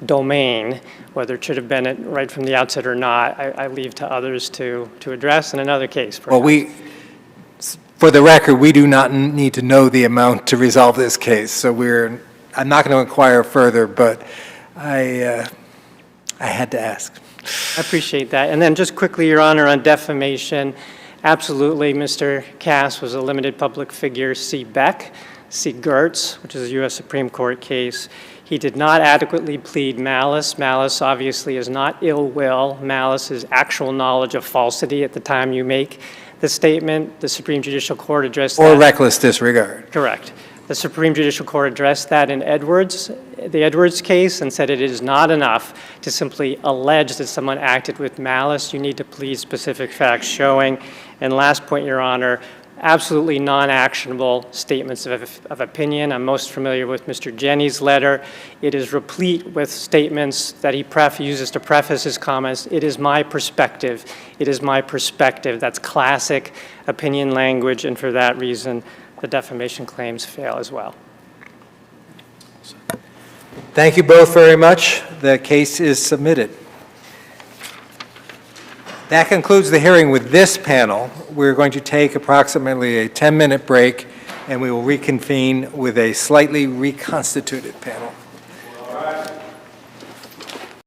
[SPEAKER 12] domain. Whether it should have been right from the outset or not, I leave to others to address in another case, perhaps.
[SPEAKER 2] Well, for the record, we do not need to know the amount to resolve this case, so I'm not going to inquire further, but I had to ask.
[SPEAKER 12] I appreciate that. And then just quickly, Your Honor, on defamation, absolutely, Mr. Cass was a limited public figure. See Beck, see Gertz, which is a U.S. Supreme Court case. He did not adequately plead malice. Malice obviously is not ill will. Malice is actual knowledge of falsity at the time you make the statement. The Supreme Judicial Court addressed that.
[SPEAKER 2] Or reckless disregard.
[SPEAKER 12] Correct. The Supreme Judicial Court addressed that in the Edwards case, and said it is not enough to simply allege that someone acted with malice. You need to plead specific facts showing. And last point, Your Honor, absolutely non-actionable statements of opinion. I'm most familiar with Mr. Jenney's letter. It is replete with statements that he uses to preface his comments. It is my perspective. It is my perspective. That's classic opinion language, and for that reason, the defamation claims fail as well.
[SPEAKER 2] Thank you both very much. The case is submitted. That concludes the hearing with this panel. We're going to take approximately a 10-minute break, and we will reconvene with a slightly reconstituted panel.